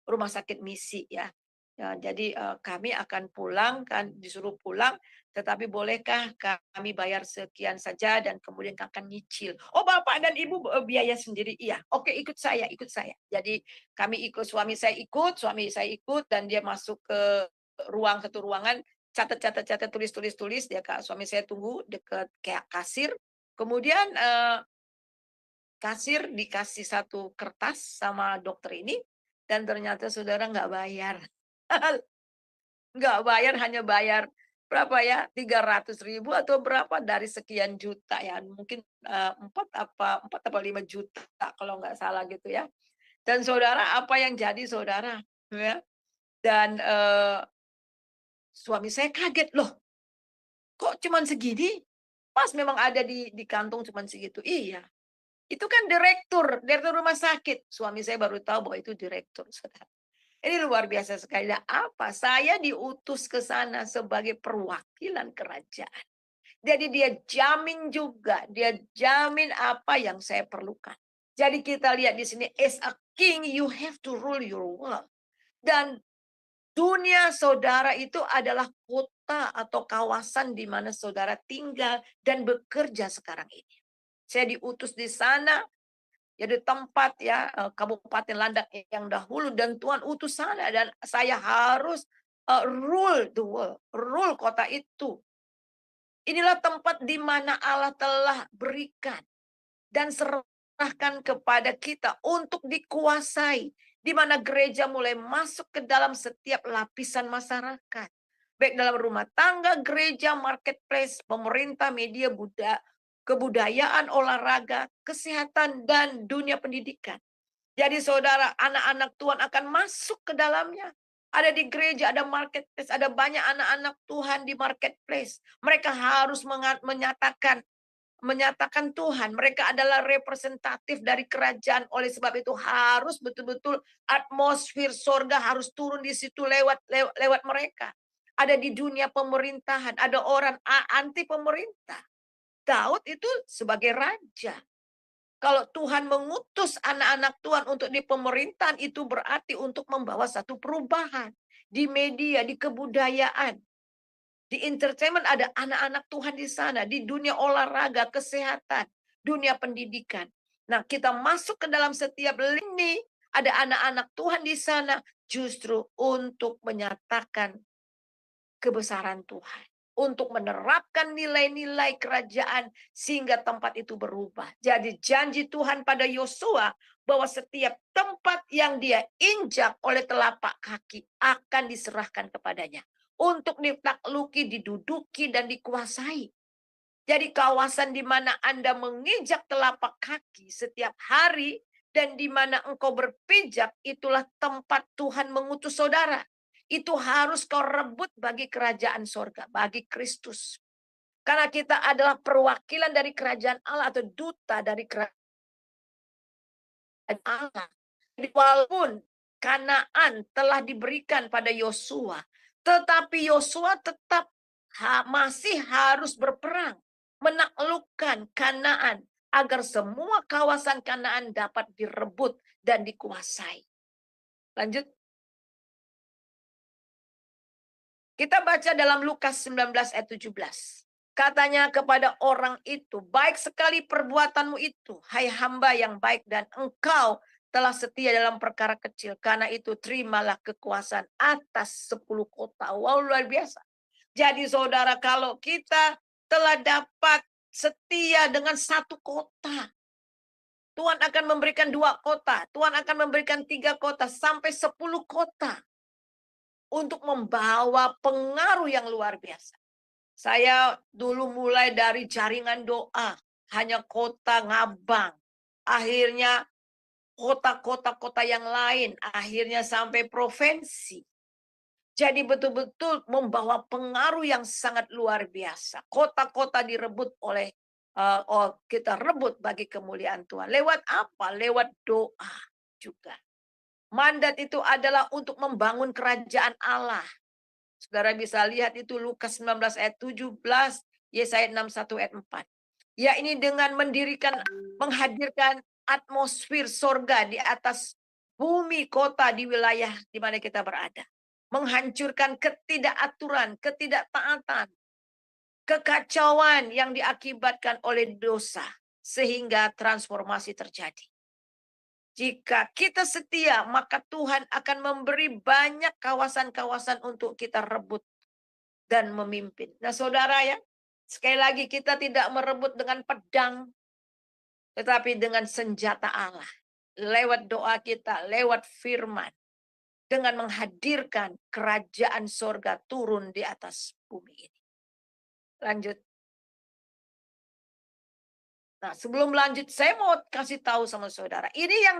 rumah sakit misi ya. Ya, jadi kami akan pulang, kan disuruh pulang, tetapi bolehkah kami bayar sekian saja dan kemudian akan nyicil. "Oh, Bapak dan Ibu biaya sendiri?" "Iya." "Oke, ikut saya, ikut saya." Jadi kami ikut, suami saya ikut dan dia masuk ke satu ruangan, catat, tulis, dia Kak, suami saya tunggu dekat kayak kasir. Kemudian kasir dikasih satu kertas sama dokter ini dan ternyata saudara nggak bayar. Nggak bayar, hanya bayar berapa ya, 300.000 atau berapa dari sekian juta ya, mungkin 4 apa 5 juta kalau nggak salah gitu ya. Dan saudara, apa yang jadi saudara, ya, dan suami saya kaget, "Loh, kok cuman segini?" Pas memang ada di kantong cuman segitu. Iya, itu kan direktur rumah sakit. Suami saya baru tahu bahwa itu direktur, saudara. Ini luar biasa sekali. Nah, apa? Saya diutus ke sana sebagai perwakilan kerajaan. Jadi dia jamin juga, dia jamin apa yang saya perlukan. Jadi kita lihat di sini, as a king you have to rule your world. Dan dunia saudara itu adalah kota atau kawasan di mana saudara tinggal dan bekerja sekarang ini. Saya diutus di sana, ya di tempat ya Kabupaten Landak yang dahulu, dan Tuhan utus sana dan saya harus rule the world, rule kota itu. Inilah tempat di mana Allah telah berikan dan serahkan kepada kita untuk dikuasai, di mana gereja mulai masuk ke dalam setiap lapisan masyarakat. Baik dalam rumah tangga, gereja, marketplace, pemerintah, media, kebudayaan, olahraga, kesehatan, dan dunia pendidikan. Jadi saudara, anak-anak Tuhan akan masuk ke dalamnya. Ada di gereja, ada marketplace, ada banyak anak-anak Tuhan di marketplace. Mereka harus menyatakan Tuhan. Mereka adalah representatif dari kerajaan. Oleh sebab itu harus betul-betul atmosfer sorga harus turun di situ lewat mereka. Ada di dunia pemerintahan, ada orang anti pemerintah. Daud itu sebagai raja. Kalau Tuhan mengutus anak-anak Tuhan untuk di pemerintahan, itu berarti untuk membawa satu perubahan. Di media, di kebudayaan, di entertainment ada anak-anak Tuhan di sana. Di dunia olahraga, kesehatan, dunia pendidikan. Nah, kita masuk ke dalam setiap lini, ada anak-anak Tuhan di sana justru untuk menyatakan kebesaran Tuhan. Untuk menerapkan nilai-nilai kerajaan sehingga tempat itu berubah. Jadi janji Tuhan pada Yosua bahwa setiap tempat yang dia injak oleh telapak kaki akan diserahkan kepadanya. Untuk ditakluki, diduduki, dan dikuasai. Jadi kawasan di mana Anda menginjak telapak kaki setiap hari dan di mana engkau berpijak, itulah tempat Tuhan mengutus saudara. Itu harus kau rebut bagi kerajaan sorga, bagi Kristus. Karena kita adalah perwakilan dari kerajaan Allah atau duta dari kerajaan Allah. Jadi walaupun Kanaan telah diberikan pada Yosua, tetapi Yosua tetap masih harus berperang, menaklukkan Kanaan agar semua kawasan Kanaan dapat direbut dan dikuasai. Lanjut. Kita baca dalam Lukas 19 ayat 17. Katanya kepada orang itu, baik sekali perbuatanmu itu, hai hamba yang baik, dan engkau telah setia dalam perkara kecil. Karena itu terimalah kekuasaan atas 10 kota. Wow, luar biasa. Jadi saudara, kalau kita telah dapat setia dengan satu kota, Tuhan akan memberikan 2 kota, Tuhan akan memberikan 3 kota, sampai 10 kota. Untuk membawa pengaruh yang luar biasa. Saya dulu mulai dari jaringan doa, hanya kota Ngabang. Akhirnya kota-kota yang lain, akhirnya sampai provinsi. Jadi betul-betul membawa pengaruh yang sangat luar biasa. Kota-kota direbut oleh kita rebut bagi kemuliaan Tuhan. Lewat apa? Lewat doa juga. Mandat itu adalah untuk membangun kerajaan Allah. Saudara bisa lihat itu Lukas 19 ayat 17, Yesaya 61 ayat 4. Ya, ini dengan menghadirkan atmosfer sorga di atas bumi kota di wilayah di mana kita berada. Menghancurkan ketidakaturan, ketidaktaatan, kekacauan yang diakibatkan oleh dosa. Sehingga transformasi terjadi. Jika kita setia, maka Tuhan akan memberi banyak kawasan-kawasan untuk kita rebut dan memimpin. Nah saudara ya, sekali lagi kita tidak merebut dengan pedang, tetapi dengan senjata Allah. Lewat doa kita, lewat firman. Dengan menghadirkan kerajaan sorga turun di atas bumi ini. Lanjut. Nah, sebelum lanjut, saya mau kasih tahu sama saudara. Ini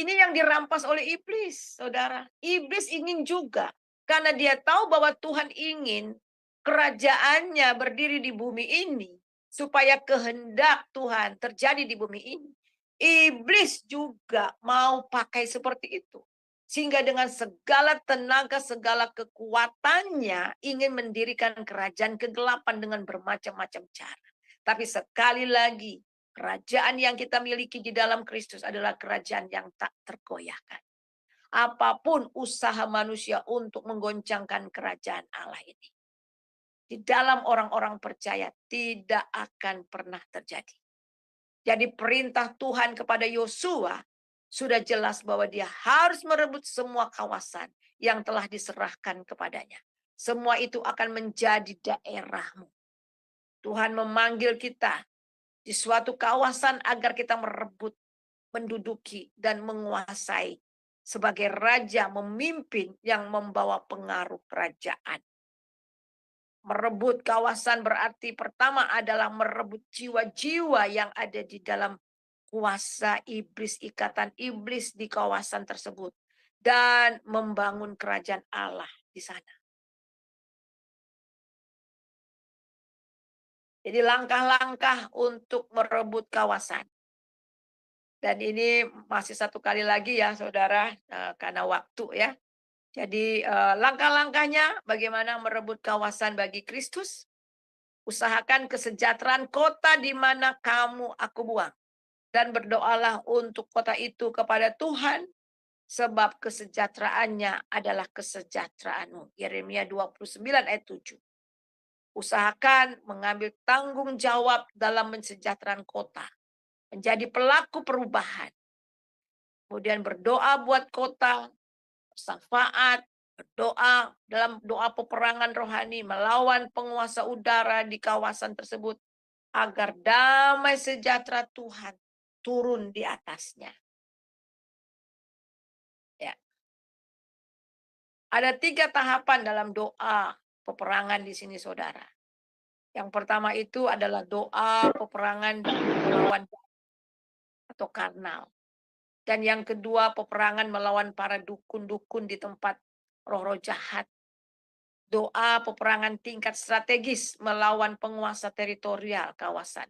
yang dirampas oleh iblis, saudara. Iblis ingin juga. Karena dia tahu bahwa Tuhan ingin kerajaannya berdiri di bumi ini. Supaya kehendak Tuhan terjadi di bumi ini. Iblis juga mau pakai seperti itu. Sehingga dengan segala tenaga, segala kekuatannya ingin mendirikan kerajaan kegelapan dengan bermacam-macam cara. Tapi sekali lagi, kerajaan yang kita miliki di dalam Kristus adalah kerajaan yang tak tergoyahkan. Apapun usaha manusia untuk menggoncangkan kerajaan Allah ini, di dalam orang-orang percaya tidak akan pernah terjadi. Jadi perintah Tuhan kepada Yosua sudah jelas bahwa dia harus merebut semua kawasan yang telah diserahkan kepadanya. Semua itu akan menjadi daerahmu. Tuhan memanggil kita di suatu kawasan agar kita merebut, menduduki, dan menguasai sebagai raja memimpin yang membawa pengaruh kerajaan. Merebut kawasan berarti pertama adalah merebut jiwa-jiwa yang ada di dalam kuasa iblis, ikatan iblis di kawasan tersebut. Dan membangun kerajaan Allah di sana. Jadi langkah-langkah untuk merebut kawasan. Dan ini masih satu kali lagi ya saudara, karena waktu ya. Jadi langkah-langkahnya bagaimana merebut kawasan bagi Kristus. Usahakan kesejahteraan kota di mana aku buang. Dan berdoalah untuk kota itu kepada Tuhan. Sebab kesejahteraannya adalah kesejahteraanmu. Yeremia 29 ayat 7. Usahakan mengambil tanggung jawab dalam mensejahterakan kota. Menjadi pelaku perubahan. Kemudian berdoa buat kota. Syafaat. Berdoa dalam doa peperangan rohani. Melawan penguasa udara di kawasan tersebut. Agar damai sejahtera Tuhan turun di atasnya. Ya. Ada 3 tahapan dalam doa peperangan di sini saudara. Yang pertama itu adalah doa peperangan melawan atau karnal. Dan yang kedua peperangan melawan para dukun-dukun di tempat roh-roh jahat. Doa peperangan tingkat strategis melawan penguasa teritorial kawasan.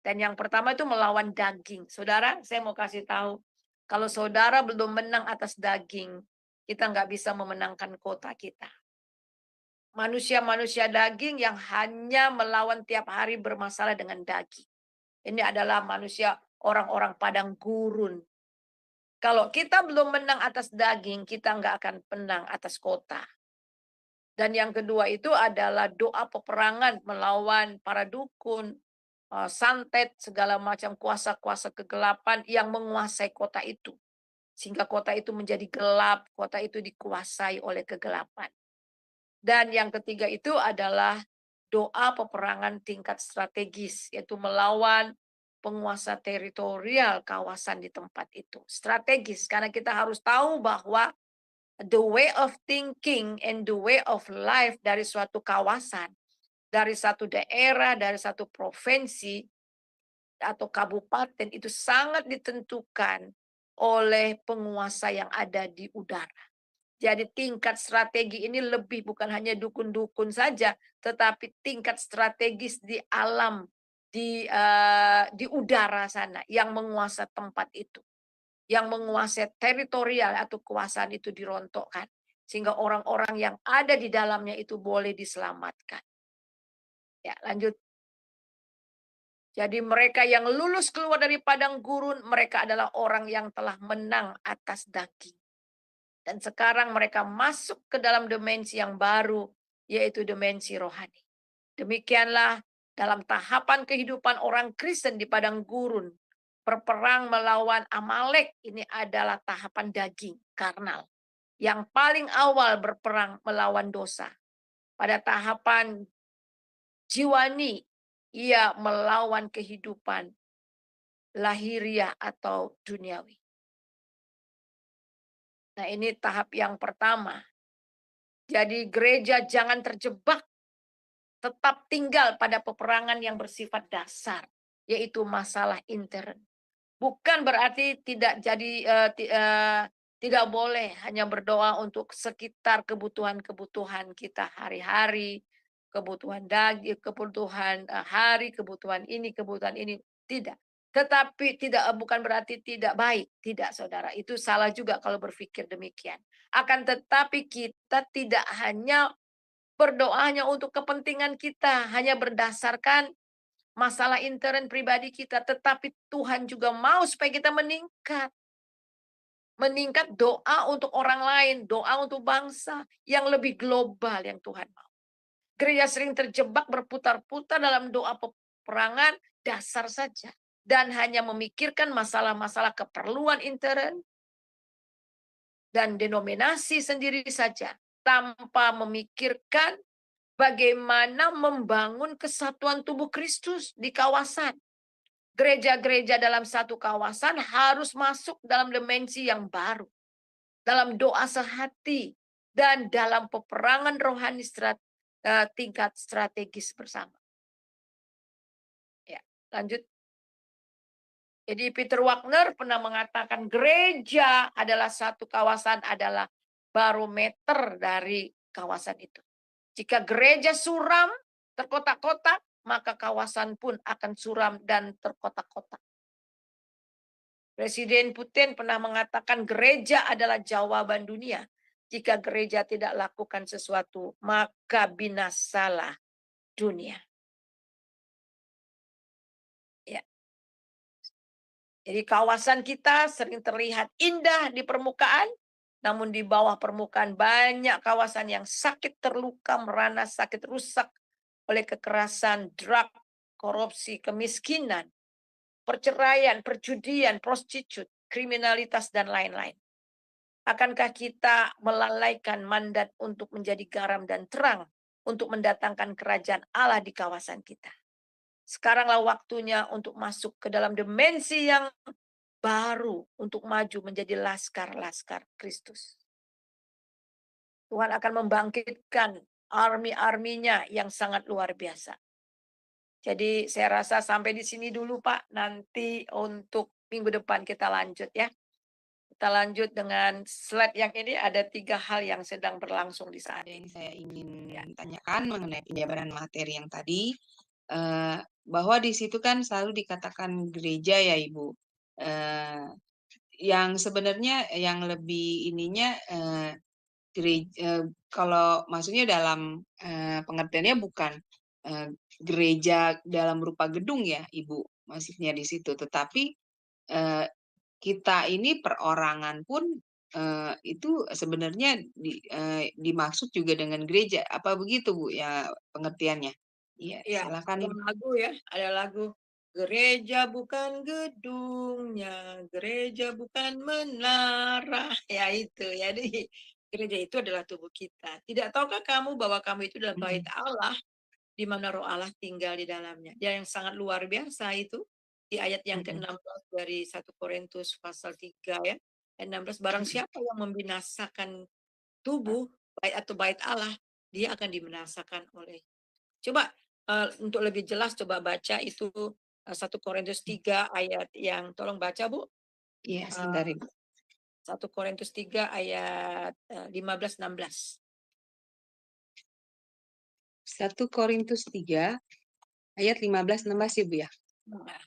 Dan yang pertama itu melawan daging. Saudara, saya mau kasih tahu. Kalau saudara belum menang atas daging, kita nggak bisa memenangkan kota kita. Manusia-manusia daging yang hanya melawan tiap hari bermasalah dengan daging. Ini adalah manusia orang-orang padang gurun. Kalau kita belum menang atas daging, kita nggak akan menang atas kota. Dan yang kedua itu adalah doa peperangan melawan para dukun, santet, segala macam kuasa-kuasa kegelapan yang menguasai kota itu. Sehingga kota itu menjadi gelap, kota itu dikuasai oleh kegelapan. Dan yang ketiga itu adalah doa peperangan tingkat strategis, yaitu melawan penguasa teritorial kawasan di tempat itu. Strategis, karena kita harus tahu bahwa the way of thinking and the way of life dari suatu kawasan, dari satu daerah, dari satu provinsi atau kabupaten itu sangat ditentukan oleh penguasa yang ada di udara. Jadi tingkat strategi ini lebih bukan hanya dukun-dukun saja, tetapi tingkat strategis di alam, di udara sana yang menguasai tempat itu, yang menguasai teritorial atau kekuasaan itu dirontokkan, sehingga orang-orang yang ada di dalamnya itu boleh diselamatkan. Ya, lanjut. Jadi mereka yang lulus keluar dari padang gurun, mereka adalah orang yang telah menang atas daging. Dan sekarang mereka masuk ke dalam dimensi yang baru, yaitu dimensi rohani. Demikianlah dalam tahapan kehidupan orang Kristen di padang gurun, berperang melawan Amalek ini adalah tahapan daging, karnal. Yang paling awal berperang melawan dosa. Pada tahapan jiwani, ia melawan kehidupan lahiriah atau duniawi. Nah, ini tahap yang pertama. Jadi gereja jangan terjebak, tetap tinggal pada peperangan yang bersifat dasar, yaitu masalah intern. Bukan berarti tidak boleh hanya berdoa untuk sekitar kebutuhan-kebutuhan kita hari-hari, kebutuhan daging, kebutuhan hari, kebutuhan ini, tidak. Tetapi bukan berarti tidak baik, tidak saudara. Itu salah juga kalau berpikir demikian. Akan tetapi kita tidak hanya berdoanya untuk kepentingan kita, hanya berdasarkan masalah intern pribadi kita, tetapi Tuhan juga mau supaya kita meningkat. Meningkat doa untuk orang lain, doa untuk bangsa yang lebih global yang Tuhan mau. Gereja sering terjebak berputar-putar dalam doa peperangan dasar saja. Dan hanya memikirkan masalah-masalah keperluan intern dan denominasi sendiri saja. Tanpa memikirkan bagaimana membangun kesatuan tubuh Kristus di kawasan. Gereja-gereja dalam satu kawasan harus masuk dalam dimensi yang baru. Dalam doa sehati dan dalam peperangan rohani tingkat strategis bersama. Ya, lanjut. Jadi Peter Wagner pernah mengatakan gereja adalah satu kawasan adalah barometer dari kawasan itu. Jika gereja suram, terkotak-kotak, maka kawasan pun akan suram dan terkotak-kotak. Presiden Putin pernah mengatakan gereja adalah jawaban dunia. Jika gereja tidak lakukan sesuatu, maka binasalah dunia. Ya. Jadi kawasan kita sering terlihat indah di permukaan, namun di bawah permukaan banyak kawasan yang sakit, terluka, merana, sakit, rusak oleh kekerasan, drug, korupsi, kemiskinan, perceraian, perjudian, prostitut, kriminalitas, dan lain-lain. Akankah kita melalaikan mandat untuk menjadi garam dan terang untuk mendatangkan kerajaan Allah di kawasan kita? Sekaranglah waktunya untuk masuk ke dalam dimensi yang baru untuk maju menjadi laskar-laskar Kristus. Tuhan akan membangkitkan army-arminya yang sangat luar biasa. Jadi saya rasa sampai di sini dulu Pak. Nanti untuk minggu depan kita lanjut ya. Kita lanjut dengan slide yang ini, ada 3 hal yang sedang berlangsung di saat Yang ini. saya ingin tanyakan mengenai penjabaran materi yang tadi, bahwa di situ kan selalu dikatakan gereja ya Ibu. Yang sebenarnya yang lebih ininya kalau maksudnya dalam pengertiannya bukan gereja dalam rupa gedung ya Ibu, maksudnya di situ, tetapi kita ini perorangan pun itu sebenarnya dimaksud juga dengan gereja. Apa begitu Bu ya pengertiannya? Iya, Ya, silakan ada Ibu. lagu ya, ada lagu. Gereja bukan gedungnya, gereja bukan menara. Ya itu, jadi Gereja itu adalah tubuh kita. Tidak tahukah kamu bahwa kamu itu adalah bait Mm-mm. Allah, di mana roh Allah tinggal di dalamnya. Dia yang sangat luar biasa itu. Di ayat yang Mm-mm. ke-16 dari 1 Korintus pasal 3 ya. Ayat 16, barang Mm-mm. siapa yang membinasakan tubuh, bait atau bait Allah, dia akan dibinasakan oleh. Coba untuk lebih jelas coba baca itu 1 Korintus 3 ayat yang tolong baca Bu. Iya, Eh, sebentar Ibu. 1 Korintus 3 ayat 15-16. 1 Korintus 3 ayat 15-16 ya Bu ya. Nah,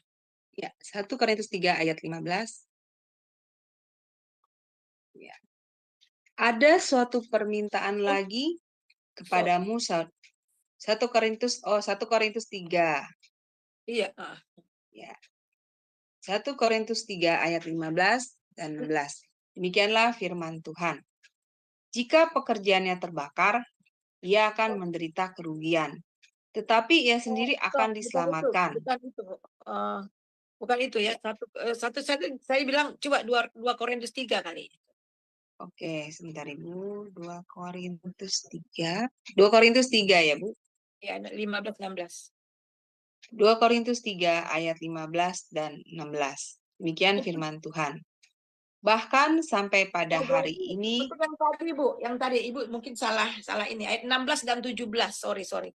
Ya, 1 Korintus 3 ayat 15. Ya. Ada suatu permintaan lagi so, kepadamu 1 Korintus 3. iya, Ya. 1 Korintus 3 ayat 15 dan 16. Demikianlah firman Tuhan. Jika pekerjaannya terbakar, ia akan menderita kerugian. Tetapi ia sendiri akan diselamatkan. bukan itu, eh, bukan itu ya. Saya bilang coba 2 Korintus 3 kali. Oke, sebentar Ibu. 2 Korintus 3. 2 Korintus 3 ya, Bu. Ya, 15-16. 2 Korintus 3 ayat 15 dan 16. Demikian firman Tuhan. Bahkan sampai pada hari ini, Untuk yang tadi Bu, yang tadi Ibu mungkin salah ini ayat 16 dan 17. Sorry.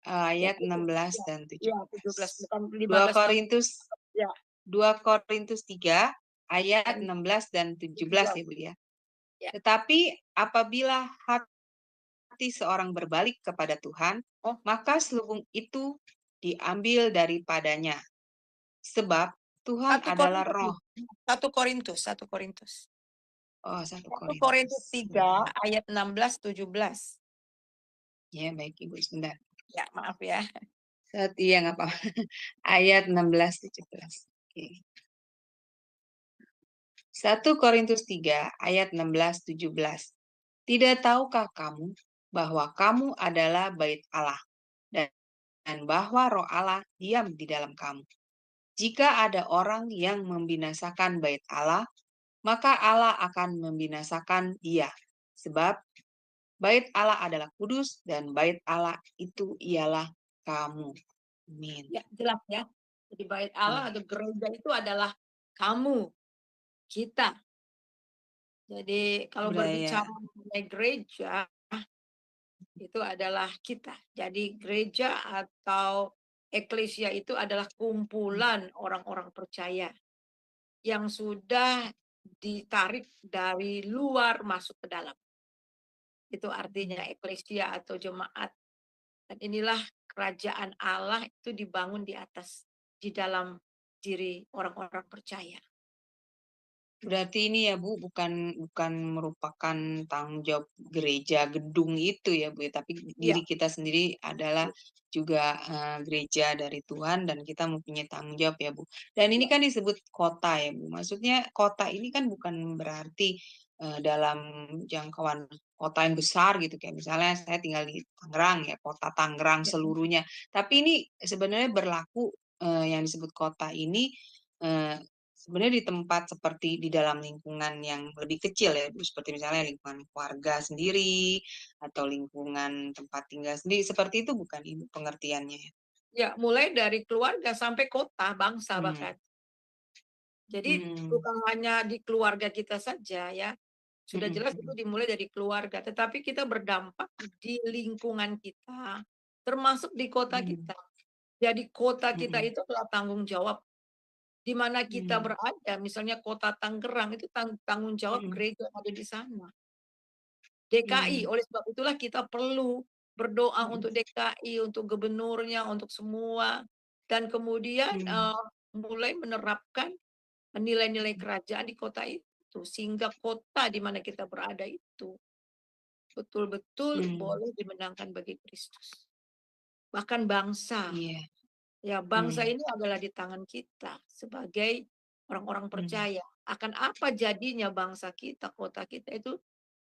ayat Yang 16 ya, dan ya 17 17. bukan 2 15 16. Korintus Ya, 2 Korintus 3 ayat dan 16 dan 17 17. ya, Bu ya. Ya. Tetapi apabila hati seorang berbalik kepada Tuhan, Oh, maka selubung itu diambil daripadanya. Sebab Tuhan 1 adalah Korintus. roh. 1 Korintus, 1 Korintus. Oh, 1 1 Korintus. Korintus 3 ayat 16-17. Ya, baik Ibu, sebentar. Ya, maaf ya. Iya, nggak apa-apa. Ayat 16-17. Oke. 1 Korintus 3 ayat 16-17. Tidak tahukah kamu bahwa kamu adalah bait Allah dan bahwa roh Allah diam di dalam kamu? Jika ada orang yang membinasakan bait Allah, maka Allah akan membinasakan dia. Sebab bait Allah adalah kudus dan bait Allah itu ialah kamu. Amin. Ya, jelas ya. Jadi bait Allah atau gereja itu adalah kamu, kita. Jadi kalau Budaya. berbicara mengenai gereja, itu adalah kita. Jadi gereja atau eklesia itu adalah kumpulan orang-orang percaya yang sudah ditarik dari luar masuk ke dalam. Itu artinya eklesia atau jemaat. Dan inilah kerajaan Allah itu dibangun di dalam diri orang-orang percaya. Berarti ini ya Bu, bukan merupakan tanggung jawab gereja gedung itu ya Bu, tapi Iya, diri kita sendiri adalah juga gereja dari Tuhan dan kita mempunyai tanggung jawab ya Bu. Dan ini iya, kan disebut kota ya Bu. Maksudnya kota ini kan bukan berarti dalam jangkauan kota yang besar gitu, kayak misalnya saya tinggal di Tangerang ya, kota Tangerang iya. seluruhnya. Tapi ini sebenarnya berlaku yang disebut kota ini eh, sebenarnya di tempat seperti di dalam lingkungan yang lebih kecil ya, Bu, seperti misalnya lingkungan keluarga sendiri atau lingkungan tempat tinggal sendiri, seperti itu bukan Ibu pengertiannya ya? Ya, mulai dari keluarga sampai kota, bangsa Hmm. bahkan. Jadi Hmm. bukan hanya di keluarga kita saja ya. Sudah Hmm. jelas itu dimulai dari keluarga, tetapi kita berdampak di lingkungan kita, termasuk di kota Hmm. kita. Jadi kota kita Hmm. itu adalah tanggung jawab di mana kita Hmm. berada. Misalnya kota Tangerang itu tanggung jawab Hmm. gereja yang ada di sana. DKI, oleh sebab itulah kita perlu berdoa Hmm. untuk DKI, untuk gubernurnya, untuk semua. Dan kemudian Hmm. mulai menerapkan nilai-nilai kerajaan di kota itu. Sehingga kota di mana kita berada itu betul-betul Hmm. boleh dimenangkan bagi Kristus. Bahkan bangsa. Iya. Ya, bangsa Hmm. ini adalah di tangan kita sebagai orang-orang Hmm. percaya. Akan apa jadinya bangsa kita, kota kita itu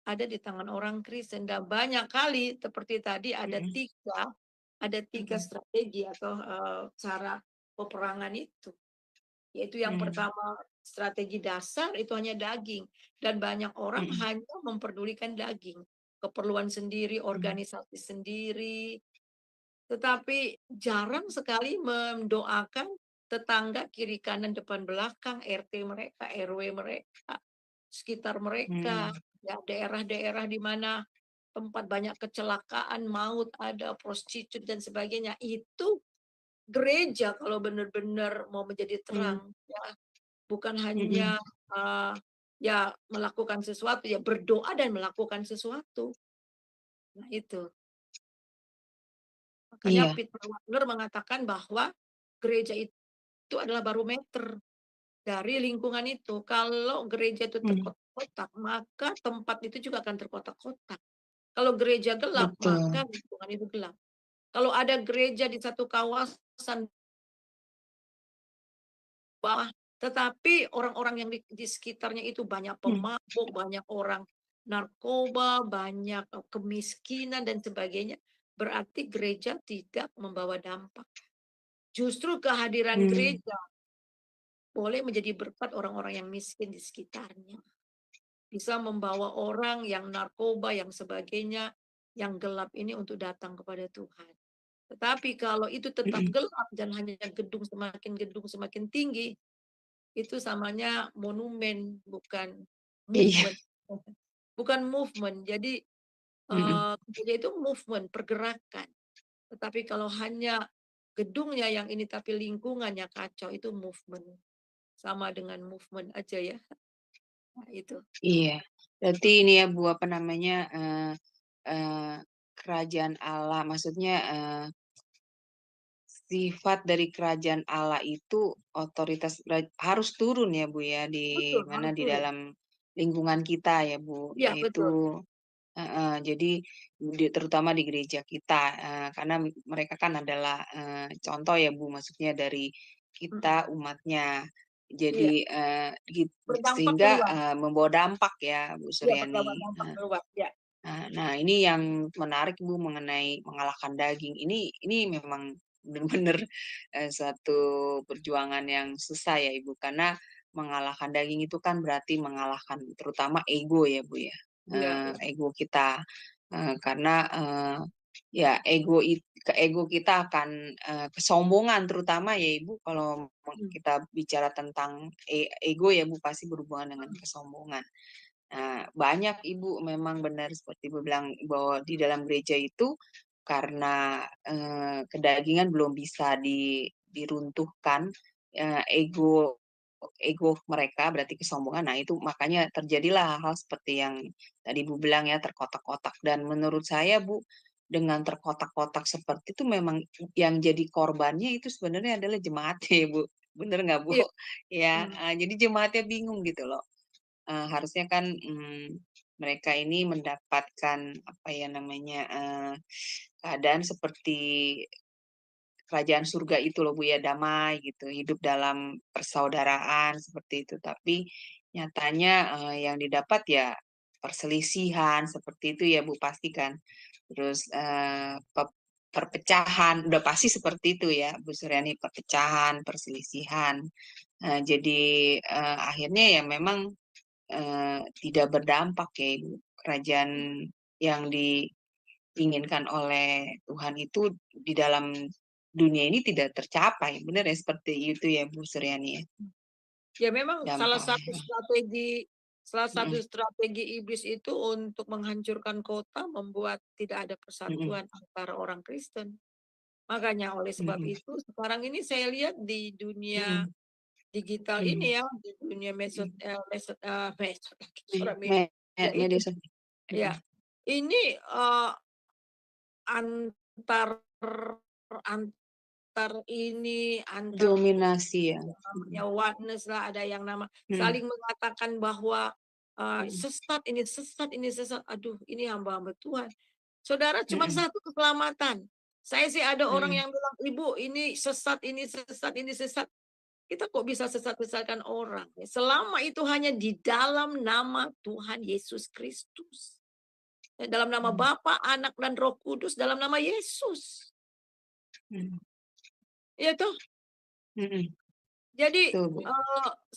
ada di tangan orang Kristen. Dan banyak kali seperti tadi ada Hmm. tiga Hmm. strategi atau cara peperangan itu. Yaitu yang Hmm. pertama strategi dasar itu hanya daging. Dan banyak orang Mm-mm. hanya memperdulikan daging. Keperluan sendiri, Mm. organisasi sendiri. Tetapi jarang sekali mendoakan tetangga kiri kanan depan belakang, RT mereka, RW mereka, sekitar mereka, Mm. ya daerah-daerah di mana tempat banyak kecelakaan, maut ada, prostitut dan sebagainya. Itu gereja kalau benar-benar mau menjadi Mm. terang, ya bukan Mm-mm. hanya ya melakukan sesuatu, ya berdoa dan melakukan sesuatu. Nah itu. Makanya Iya. Peter Wagner mengatakan bahwa gereja itu adalah barometer dari lingkungan itu. Kalau gereja itu Mm. terkotak-kotak, maka tempat itu juga akan terkotak-kotak. Kalau gereja gelap, maka Betul. lingkungan itu gelap. Kalau ada gereja di satu kawasan bawah, tetapi orang-orang yang di sekitarnya itu banyak Mm. pemabuk, banyak orang narkoba, banyak kemiskinan dan sebagainya, berarti gereja tidak membawa dampak. Justru kehadiran Mm. gereja boleh menjadi berkat orang-orang yang miskin di sekitarnya. Bisa membawa orang yang narkoba, yang sebagainya, yang gelap ini untuk datang kepada Tuhan. Tetapi kalau itu tetap Mm-mm. gelap dan hanya gedung semakin tinggi, itu samanya monumen, bukan Iya. movement. Bukan movement. Jadi Mm-mm. gereja itu movement, pergerakan. Tetapi kalau hanya gedungnya yang ini tapi lingkungannya kacau, itu movement. Sama dengan movement aja ya. Nah, itu. Iya. Berarti ini ya Bu, apa namanya, kerajaan Allah, maksudnya sifat dari kerajaan Allah itu otoritas harus turun ya Bu ya, di Betul, mana harus di turun. dalam lingkungan kita ya Bu, Iya, betul. yaitu jadi terutama di gereja kita, karena mereka kan adalah contoh ya Bu, maksudnya dari Mm. kita umatnya. Iya, Jadi berdampak sehingga keluar. membawa dampak ya Bu Iya, berdampak Suryani. dampak keluar. Ya, Nah, ini yang menarik Bu mengenai mengalahkan daging. Ini memang benar-benar suatu perjuangan yang susah ya Ibu, karena mengalahkan daging itu kan berarti mengalahkan terutama ego ya Bu ya, iya, iya. ego kita. Karena ya ego kita akan kesombongan terutama ya Ibu, kalau Mm. kita bicara tentang ego ya Bu, pasti berhubungan dengan kesombongan. Nah, banyak Ibu memang benar seperti Ibu bilang bahwa di dalam gereja itu karena kedagingan belum bisa diruntuhkan, ego ego mereka berarti kesombongan. Nah, itu makanya terjadilah hal-hal seperti yang tadi Ibu bilang ya, terkotak-kotak. Dan menurut saya Bu, dengan terkotak-kotak seperti itu memang yang jadi korbannya itu sebenarnya adalah jemaatnya ya Bu. Bener nggak Bu? Iya. Ya, Mm. jadi jemaatnya bingung gitu loh. Harusnya kan mereka ini mendapatkan apa ya namanya, keadaan seperti kerajaan surga itu loh Bu ya, damai gitu, hidup dalam persaudaraan seperti itu. Tapi nyatanya yang didapat ya perselisihan seperti itu ya Bu, pasti kan. Terus perpecahan, udah pasti seperti itu ya Bu Suryani, perpecahan, perselisihan. Jadi akhirnya ya memang tidak berdampak ya Ibu. Kerajaan yang diinginkan oleh Tuhan itu di dalam dunia ini tidak tercapai. Benar ya seperti itu ya Bu Suryani ya, Ya memang dampaknya. salah satu Mm-mm. strategi iblis itu untuk menghancurkan kota, membuat tidak ada Mm-mm. persatuan antara orang Kristen. Makanya oleh sebab Mm-mm. itu sekarang ini saya lihat di dunia Mm-mm. digital Mm-mm. ini ya, di dunia medsos lagi, Mm-mm. suara media ini, Media sosial. ya Mm-mm. ini antar antar ini antar Dominasi ya. namanya oneness lah, ada yang nama Mm-mm. saling mengatakan bahwa Mm-mm. sesat ini sesat ini sesat. Aduh, ini hamba-hamba Tuhan. Saudara, cuma Mm-mm. satu keselamatan. Saya sih ada orang Mm-mm. yang bilang, "Ibu, ini sesat, ini sesat, ini sesat." Kita kok bisa sesat-sesatkan orang? Selama itu hanya di dalam nama Tuhan Yesus Kristus. Dalam nama Bapa, Anak, dan Roh Kudus, dalam nama Yesus. Mm-mm. Ya toh? Mm-mm. Jadi Betul, Bu.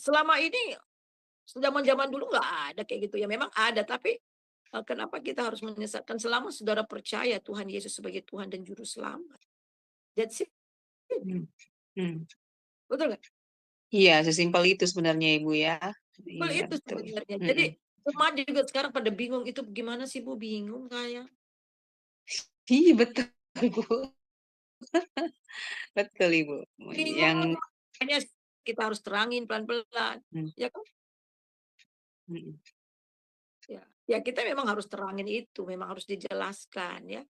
selama ini zaman-zaman dulu nggak ada kayak gitu ya. Memang ada, tapi kenapa kita harus menyesatkan selama saudara percaya Tuhan Yesus sebagai Tuhan dan Juru Selamat. That's it. Hmm. Hmm. Betul nggak? Iya, sesimpel itu sebenarnya Ibu ya. Simpel Iya, itu betul. sebenarnya. Jadi Mm-mm. remaja juga sekarang pada bingung, itu gimana sih Bu? Bingung kayak. Iya, betul, Bu. Betul, Ibu. Bingung Yang makanya kita harus terangin pelan-pelan. hmm, Ya kan? mm, Ya. Ya kita memang harus terangin itu, memang harus dijelaskan ya.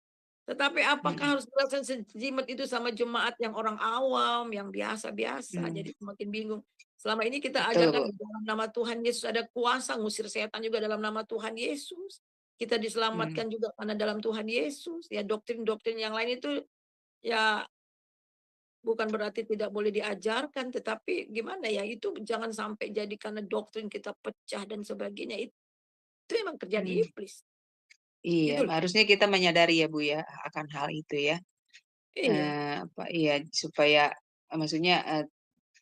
Tetapi mm, apakah harus dijelaskan sejimat itu sama jemaat yang orang awam, yang biasa-biasa, mm. jadi semakin bingung. Selama ini kita Betul, ajarkan Bu. di dalam nama Tuhan Yesus ada kuasa, ngusir setan juga dalam nama Tuhan Yesus. Kita Mm, diselamatkan juga karena dalam Tuhan Yesus. Ya doktrin-doktrin yang lain itu ya bukan berarti tidak boleh diajarkan, tetapi gimana ya, itu jangan sampai jadi karena doktrin kita pecah dan sebagainya. Itu emang kerjaan mm. iblis. Iya, Gitu loh. harusnya kita menyadari ya Bu ya akan hal itu ya. Iya. Apa iya supaya maksudnya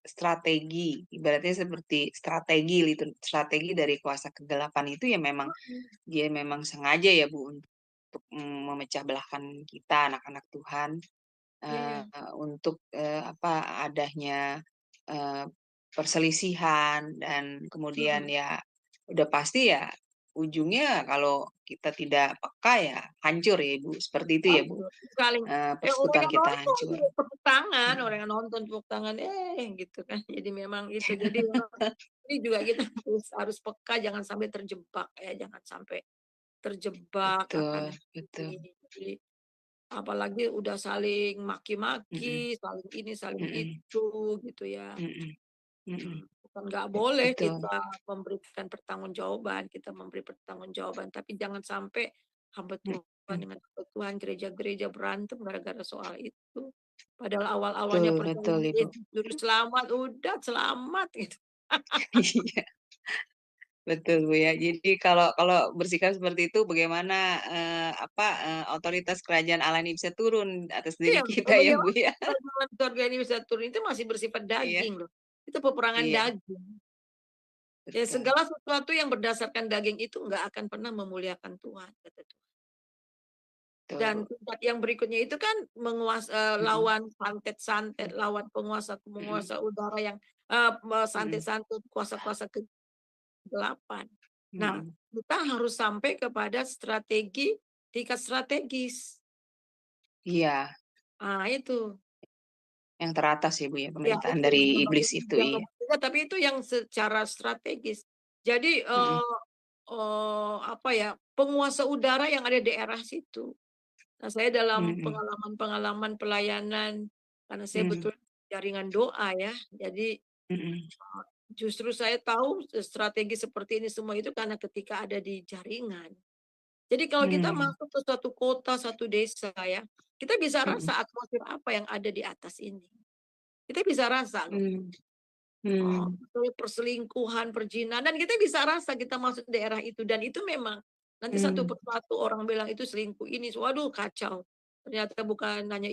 strategi ibaratnya seperti strategi dari kuasa kegelapan itu ya memang dia memang sengaja ya Bu untuk memecah belahkan kita anak-anak Tuhan Iya. untuk apa adanya eh, perselisihan dan kemudian Mm. ya udah pasti ya ujungnya kalau kita tidak peka ya hancur ya Ibu seperti itu ya Bu. Betul, saling orang Persekutuan yang kita nonton hancur. juga tepuk tangan, orang Mm, yang nonton tepuk tangan, gitu kan. Jadi memang itu, jadi memang ini juga kita harus peka, jangan sampai terjebak ya, jangan sampai terjebak akan betul betul. ini. Jadi apalagi udah saling Mm-mm, maki-maki, saling ini, saling mm-mm, itu, gitu ya. mm-mm, mm-mm. Bukan nggak boleh Betul. kita memberikan pertanggungjawaban, kita memberi pertanggungjawaban, tapi jangan sampai hamba Tuhan Mm-mm. dengan hamba Tuhan, gereja-gereja berantem gara-gara soal itu. Padahal awal-awalnya Betul betul percaya Ibu. Yesus juru selamat, udah selamat gitu. Iya. Betul Bu ya. Jadi kalau kalau bersikap seperti itu bagaimana apa otoritas kerajaan Allah ini bisa turun atas diri Iya, kita ya Bu bagaimana ya. perjuangan surga ini bisa turun itu masih bersifat Iya, daging loh. Itu peperangan iya, daging. Ya betul. segala sesuatu yang berdasarkan daging itu nggak akan pernah memuliakan Tuhan, kata Tuhan. Betul Dan Bu. tingkat yang berikutnya itu kan Mm-mm, lawan santet-santet, lawan mm-mm, penguasa-penguasa udara yang mm-mm, santet-santet, kuasa-kuasa kegelapan. Nah, mm-mm. kita harus sampai kepada strategi tingkat strategis. Iya, Ah, itu. yang teratas ya Bu ya Ya, pemerintahan itu dari yang iblis itu yang iya. nomor 3, tapi itu yang secara strategis. Jadi, Mm-mm, apa ya, penguasa udara yang ada di daerah situ. Nah, saya dalam mm-mm, pengalaman-pengalaman pelayanan, karena saya mm-mm, betul jaringan doa ya, jadi mm-mm, justru saya tahu strategi seperti ini semua itu karena ketika ada di jaringan. Jadi kalau kita mm-mm, masuk ke suatu kota, satu desa ya, kita bisa mm-mm, rasa atmosfer apa yang ada di atas ini. Kita bisa rasa loh. mm-mm, Oh, mm-mm, betul, perselingkuhan, perzinahan, dan kita bisa rasa kita masuk daerah itu dan itu memang nanti satu mm-mm, persatu orang bilang itu selingkuh ini, waduh kacau. Ternyata bukan hanya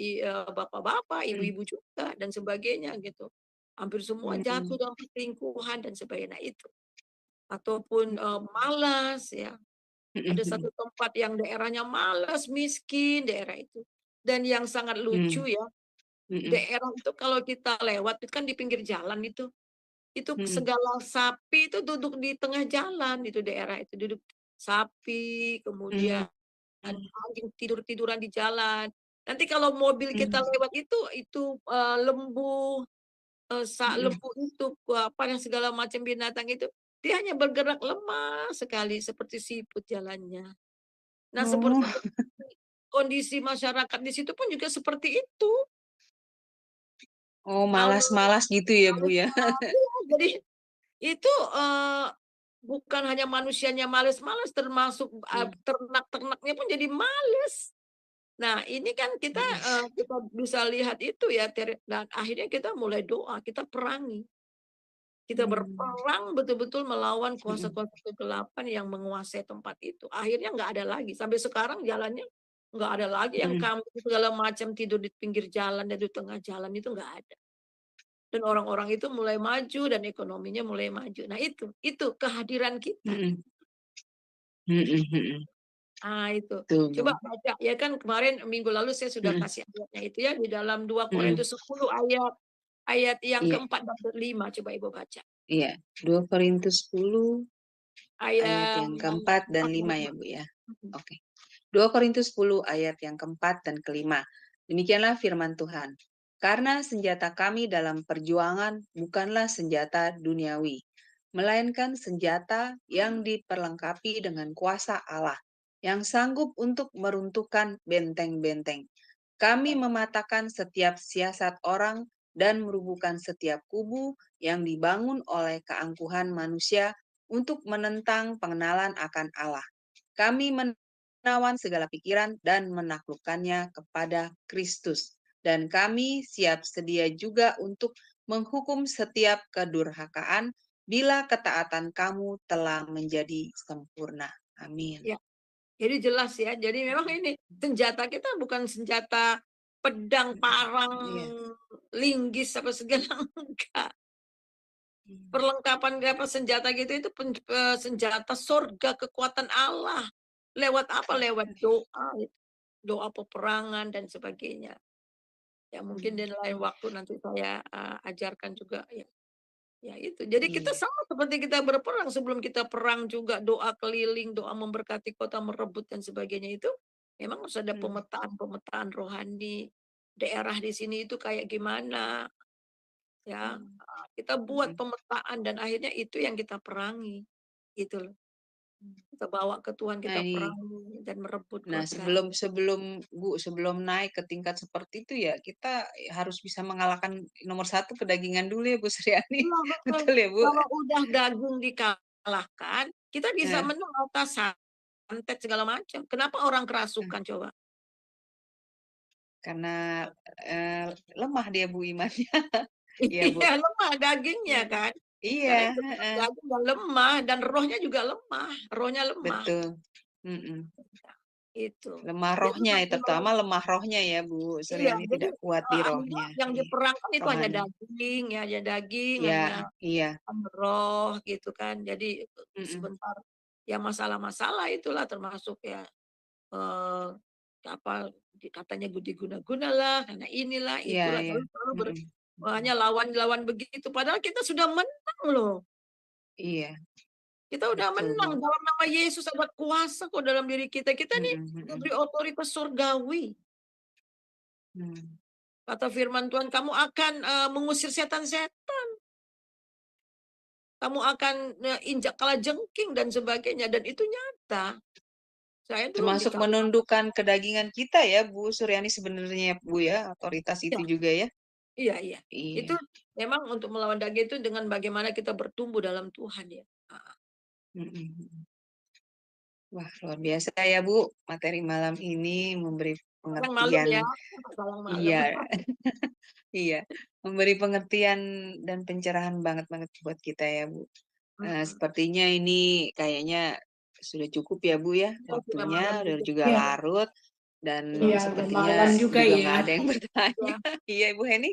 bapak-bapak, ibu-ibu juga dan sebagainya gitu. Hampir semua jatuh mm-mm, dalam perselingkuhan dan sebagainya itu. Ataupun malas ya. Ada mm-mm, satu tempat yang daerahnya malas, miskin daerah itu. Dan yang sangat lucu ya, mm-mm, daerah itu kalau kita lewat itu kan di pinggir jalan itu mm-mm, segala sapi itu duduk di tengah jalan itu daerah itu, duduk sapi, kemudian mm-mm, anjing tidur-tiduran di jalan. Nanti kalau mobil kita mm-mm, lewat itu, lembu, mm-mm. lembu itu, apa yang segala macam binatang itu, dia hanya bergerak lemah sekali seperti siput jalannya. Nah, seperti Oh, kondisi masyarakat di situ pun juga seperti itu. oh Kalau malas-malas gitu ya Bu males ya. iya, jadi itu, bukan hanya manusianya males-males, termasuk, Hmm, ternak-ternaknya pun jadi males. Nah, ini kan kita, mm-mm, kita bisa lihat itu ya, dan akhirnya kita mulai doa, kita perangi. Kita mm, berperang betul-betul melawan mm-mm, kuasa-kuasa kegelapan yang menguasai tempat itu. Akhirnya nggak ada lagi, sampai sekarang jalannya nggak ada lagi yang mm-mm, kambing segala macam tidur di pinggir jalan dan di tengah jalan itu nggak ada. dan orang-orang itu mulai maju dan ekonominya mulai maju. Nah itu kehadiran kita. Mhm. Mhm mhm. Itu. Betul, Coba Bu. baca ya kan kemarin minggu lalu saya sudah Mhm kasih ayatnya itu ya di dalam 2 mhm. Korintus 10 ayat yang Iya keempat dan kelima coba Ibu baca. iya. 2 Korintus 10 ayat Ayat yang keempat dan 4 dan lima 5. ya, Bu, ya? Mhm. Oke. 2 Korintus 10 ayat yang keempat dan kelima. Demikianlah firman Tuhan. Karena senjata kami dalam perjuangan bukanlah senjata duniawi, melainkan senjata yang diperlengkapi dengan kuasa Allah, yang sanggup untuk meruntuhkan benteng-benteng. Kami mematahkan setiap siasat orang dan merubuhkan setiap kubu yang dibangun oleh keangkuhan manusia untuk menentang pengenalan akan Allah. Kami menawan segala pikiran dan menaklukkannya kepada Kristus. Dan kami siap sedia juga untuk menghukum setiap kedurhakaan bila ketaatan kamu telah menjadi sempurna. Amin. Ya, jadi jelas ya. Jadi memang ini senjata kita bukan senjata pedang, parang, Iya. linggis apa segala enggak. Perlengkapan apa senjata gitu itu senjata surga kekuatan Allah. Lewat apa? Lewat doa, doa peperangan dan sebagainya. Ya mungkin di lain waktu nanti saya ajarkan juga ya. Ya itu. Jadi kita Iya. sama seperti kita berperang sebelum kita perang juga doa keliling, doa memberkati kota, merebut dan sebagainya itu memang harus ada pemetaan-pemetaan rohani. Daerah di sini itu kayak gimana ya. Kita buat pemetaan dan akhirnya itu yang kita perangi. Gitu loh. Kita bawa ke Tuhan, Nah kita ini, perangi dan merebut nah kota. sebelum naik ke tingkat seperti itu ya kita harus bisa mengalahkan nomor satu kedagingan dulu ya Bu Suryani. Iya betul. Betul ya Bu? Kalau udah daging dikalahkan, kita bisa Eh, menang atas santet segala macam. Kenapa orang eh, kerasukan coba? karena eh, lemah dia Bu imannya. Iya Bu. Iya, lemah dagingnya kan. Iya, Karena itu heeh, daging yang lemah dan rohnya juga lemah. Rohnya lemah. betul. Mm-mm. Itu. Lemah Jadi rohnya, terutama lemah rohnya ya Bu iya, Suryani jadi tidak kuat di akhirnya rohnya, yang iya, diperangkan itu hanya rohani. daging, ya hanya daging, Iya, hanya iya. roh gitu kan. Jadi Mm-mm. sebentar ya masalah-masalah itulah termasuk ya eh, apa katanya diguna-guna lah, karena inilah Iya, itulah iya. selalu Mm-mm. hanya lawan-lawan begitu. Padahal kita sudah menang loh. Iya, Kita udah betul Bu. menang dalam nama Yesus ada kuasa kok dalam diri kita. Kita nih Mm-mm, mm-mm. diberi otoritas surgawi. Mm. Kata firman Tuhan, kamu akan mengusir setan-setan. Kamu akan injak kalajengking dan sebagainya. Dan itu nyata. Saya dulu Termasuk dikalahkan. menundukkan kedagingan kita ya Bu Suryani sebenarnya ya Bu ya, otoritas Ya, itu juga ya. iya, iya. Itu Iya. memang untuk melawan daging itu dengan bagaimana kita bertumbuh dalam Tuhan ya. Mm-mm. Wah, luar biasa ya Bu, materi malam ini memberi Yang malam pengertian, ya, yang malam. iya, iya, memberi pengertian dan pencerahan banget-banget buat kita ya Bu. Mm-mm. Sepertinya ini kayaknya sudah cukup ya Bu ya, Ya, sudah waktunya malam udah juga. juga Iya, larut dan Iya, iya, udah sepertinya malam juga juga ya. nggak ada yang bertanya. iya. Iya Ibu Heni,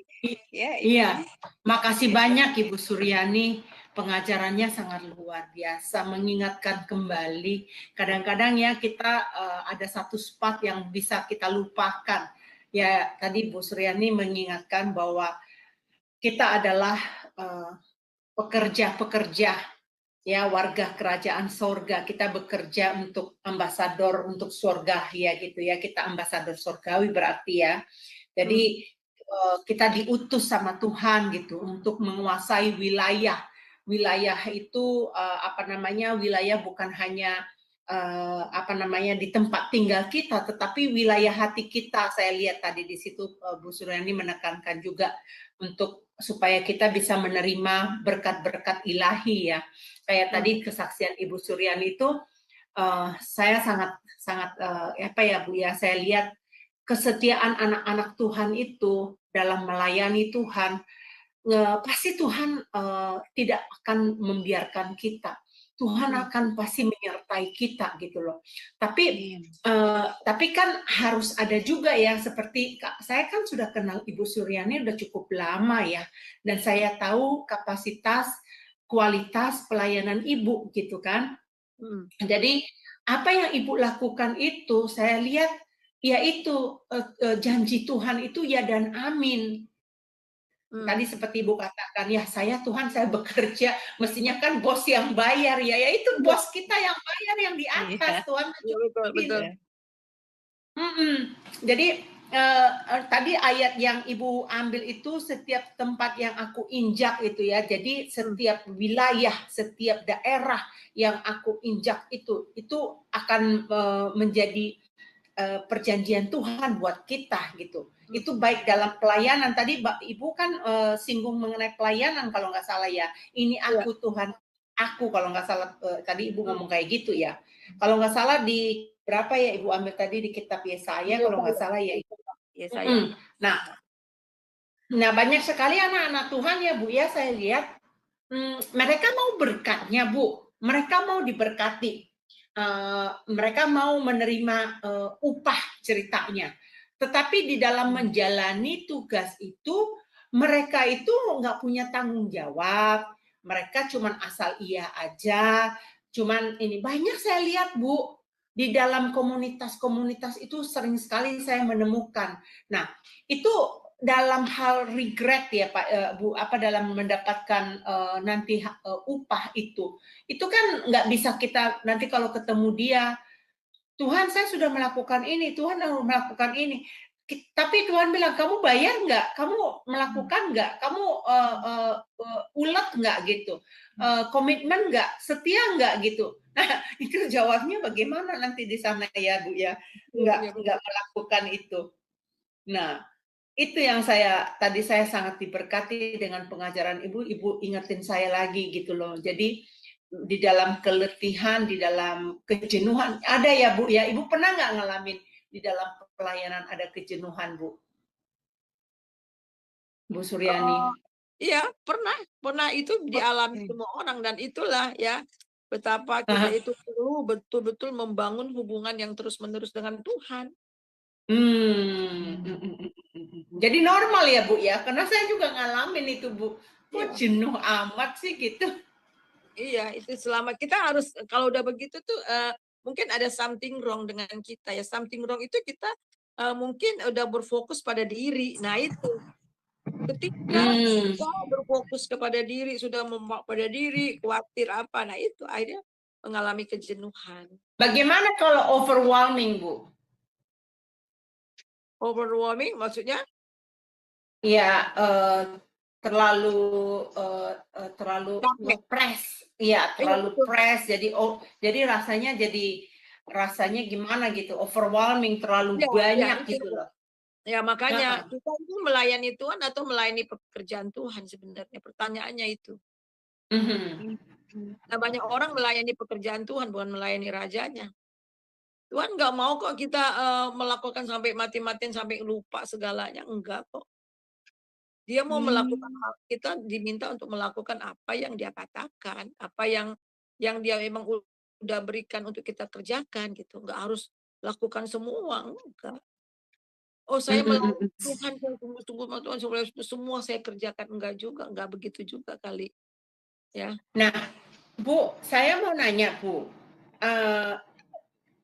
ya Ibu Iya, Heni. makasih Ya. banyak Ibu Suryani. Pengajarannya sangat luar biasa, mengingatkan kembali. Kadang-kadang ya kita ada satu spot yang bisa kita lupakan. Ya, tadi Bu Suryani mengingatkan bahwa kita adalah pekerja-pekerja, ya, warga kerajaan sorga. Kita bekerja untuk ambasador untuk sorga, ya gitu ya. Kita ambasador sorgawi berarti ya. Jadi kita diutus sama Tuhan gitu untuk menguasai wilayah. Wilayah itu wilayah bukan hanya di tempat tinggal kita, tetapi wilayah hati kita. Saya lihat tadi di situ Bu Suryani menekankan juga untuk supaya kita bisa menerima berkat-berkat ilahi ya. Kayak tadi kesaksian Ibu Suryani itu saya sangat Bu ya, saya lihat kesetiaan anak-anak Tuhan itu dalam melayani Tuhan, pasti Tuhan tidak akan membiarkan kita. Tuhan akan pasti menyertai kita gitu loh. Tapi kan harus ada juga ya, seperti saya kan sudah kenal Ibu Suryani udah cukup lama ya, dan saya tahu kapasitas, kualitas pelayanan Ibu gitu kan. Jadi apa yang Ibu lakukan itu saya lihat yaitu janji Tuhan itu ya dan amin. Tadi seperti Ibu katakan, ya Tuhan saya bekerja, mestinya kan bos yang bayar ya itu bos kita yang bayar yang di atas, Tuhan Betul. Jadi tadi ayat yang Ibu ambil itu setiap tempat yang aku injak itu ya, jadi setiap wilayah, setiap daerah yang aku injak itu akan menjadi perjanjian Tuhan buat kita gitu. Itu baik dalam pelayanan. Tadi Ibu kan singgung mengenai pelayanan kalau nggak salah ya. Ini aku Tuhan, aku kalau nggak salah tadi Ibu ngomong kayak gitu ya. Kalau nggak salah di berapa ya Ibu ambil tadi di kitab Yesaya kalau nggak salah ya. Yesaya. Nah banyak sekali anak-anak Tuhan ya Bu ya, saya lihat mereka mau berkatnya Bu, mereka mau diberkati. Mereka mau menerima upah ceritanya, tetapi di dalam menjalani tugas itu mereka itu nggak punya tanggung jawab, mereka cuman asal iya aja, cuman ini banyak saya lihat Bu di dalam komunitas-komunitas itu sering sekali saya menemukan. Nah itu dalam hal regret ya Pak Bu, apa dalam mendapatkan nanti upah itu kan nggak bisa kita nanti kalau ketemu dia, Tuhan saya sudah melakukan ini, Tuhan sudah melakukan ini, tapi Tuhan bilang kamu bayar nggak, kamu melakukan nggak, kamu ulet nggak gitu, komitmen nggak, setia nggak gitu. Nah itu jawabnya bagaimana nanti di sana ya Bu ya, nggak melakukan itu. Nah itu yang tadi saya sangat diberkati dengan pengajaran Ibu ingetin saya lagi gitu loh. Jadi di dalam keletihan, di dalam kejenuhan, ada ya Bu ya, Ibu pernah nggak ngalamin di dalam pelayanan ada kejenuhan Bu Suryani? Iya, pernah itu dialami semua orang, dan itulah ya betapa kita itu perlu betul-betul membangun hubungan yang terus-menerus dengan Tuhan. Jadi normal ya Bu ya, karena saya juga ngalamin itu Bu. Kok jenuh amat sih gitu? Iya, itu selama kita harus kalau udah begitu tuh mungkin ada something wrong dengan kita ya. Something wrong itu kita mungkin udah berfokus pada diri. Nah itu ketika kita berfokus kepada diri, sudah pada diri, khawatir apa, nah itu akhirnya mengalami kejenuhan. Bagaimana kalau overwhelming Bu? Overwhelming maksudnya? Ya, terlalu press, ya terlalu press. Jadi rasanya gimana gitu, overwhelming, terlalu banyak gitu loh. Ya makanya kita itu melayani Tuhan atau melayani pekerjaan Tuhan sebenarnya, pertanyaannya itu. Nah, banyak orang melayani pekerjaan Tuhan bukan melayani rajanya. Tuhan nggak mau kok kita melakukan sampai mati-matian sampai lupa segalanya, enggak kok. Dia mau melakukan kita diminta untuk melakukan apa yang dia katakan, apa yang dia memang udah berikan untuk kita kerjakan gitu. Nggak harus lakukan semua, enggak. Oh saya melayani Tuhan, tunggu Tuhan semua saya kerjakan, enggak juga, enggak begitu juga kali. Ya. Nah, Bu, saya mau nanya Bu,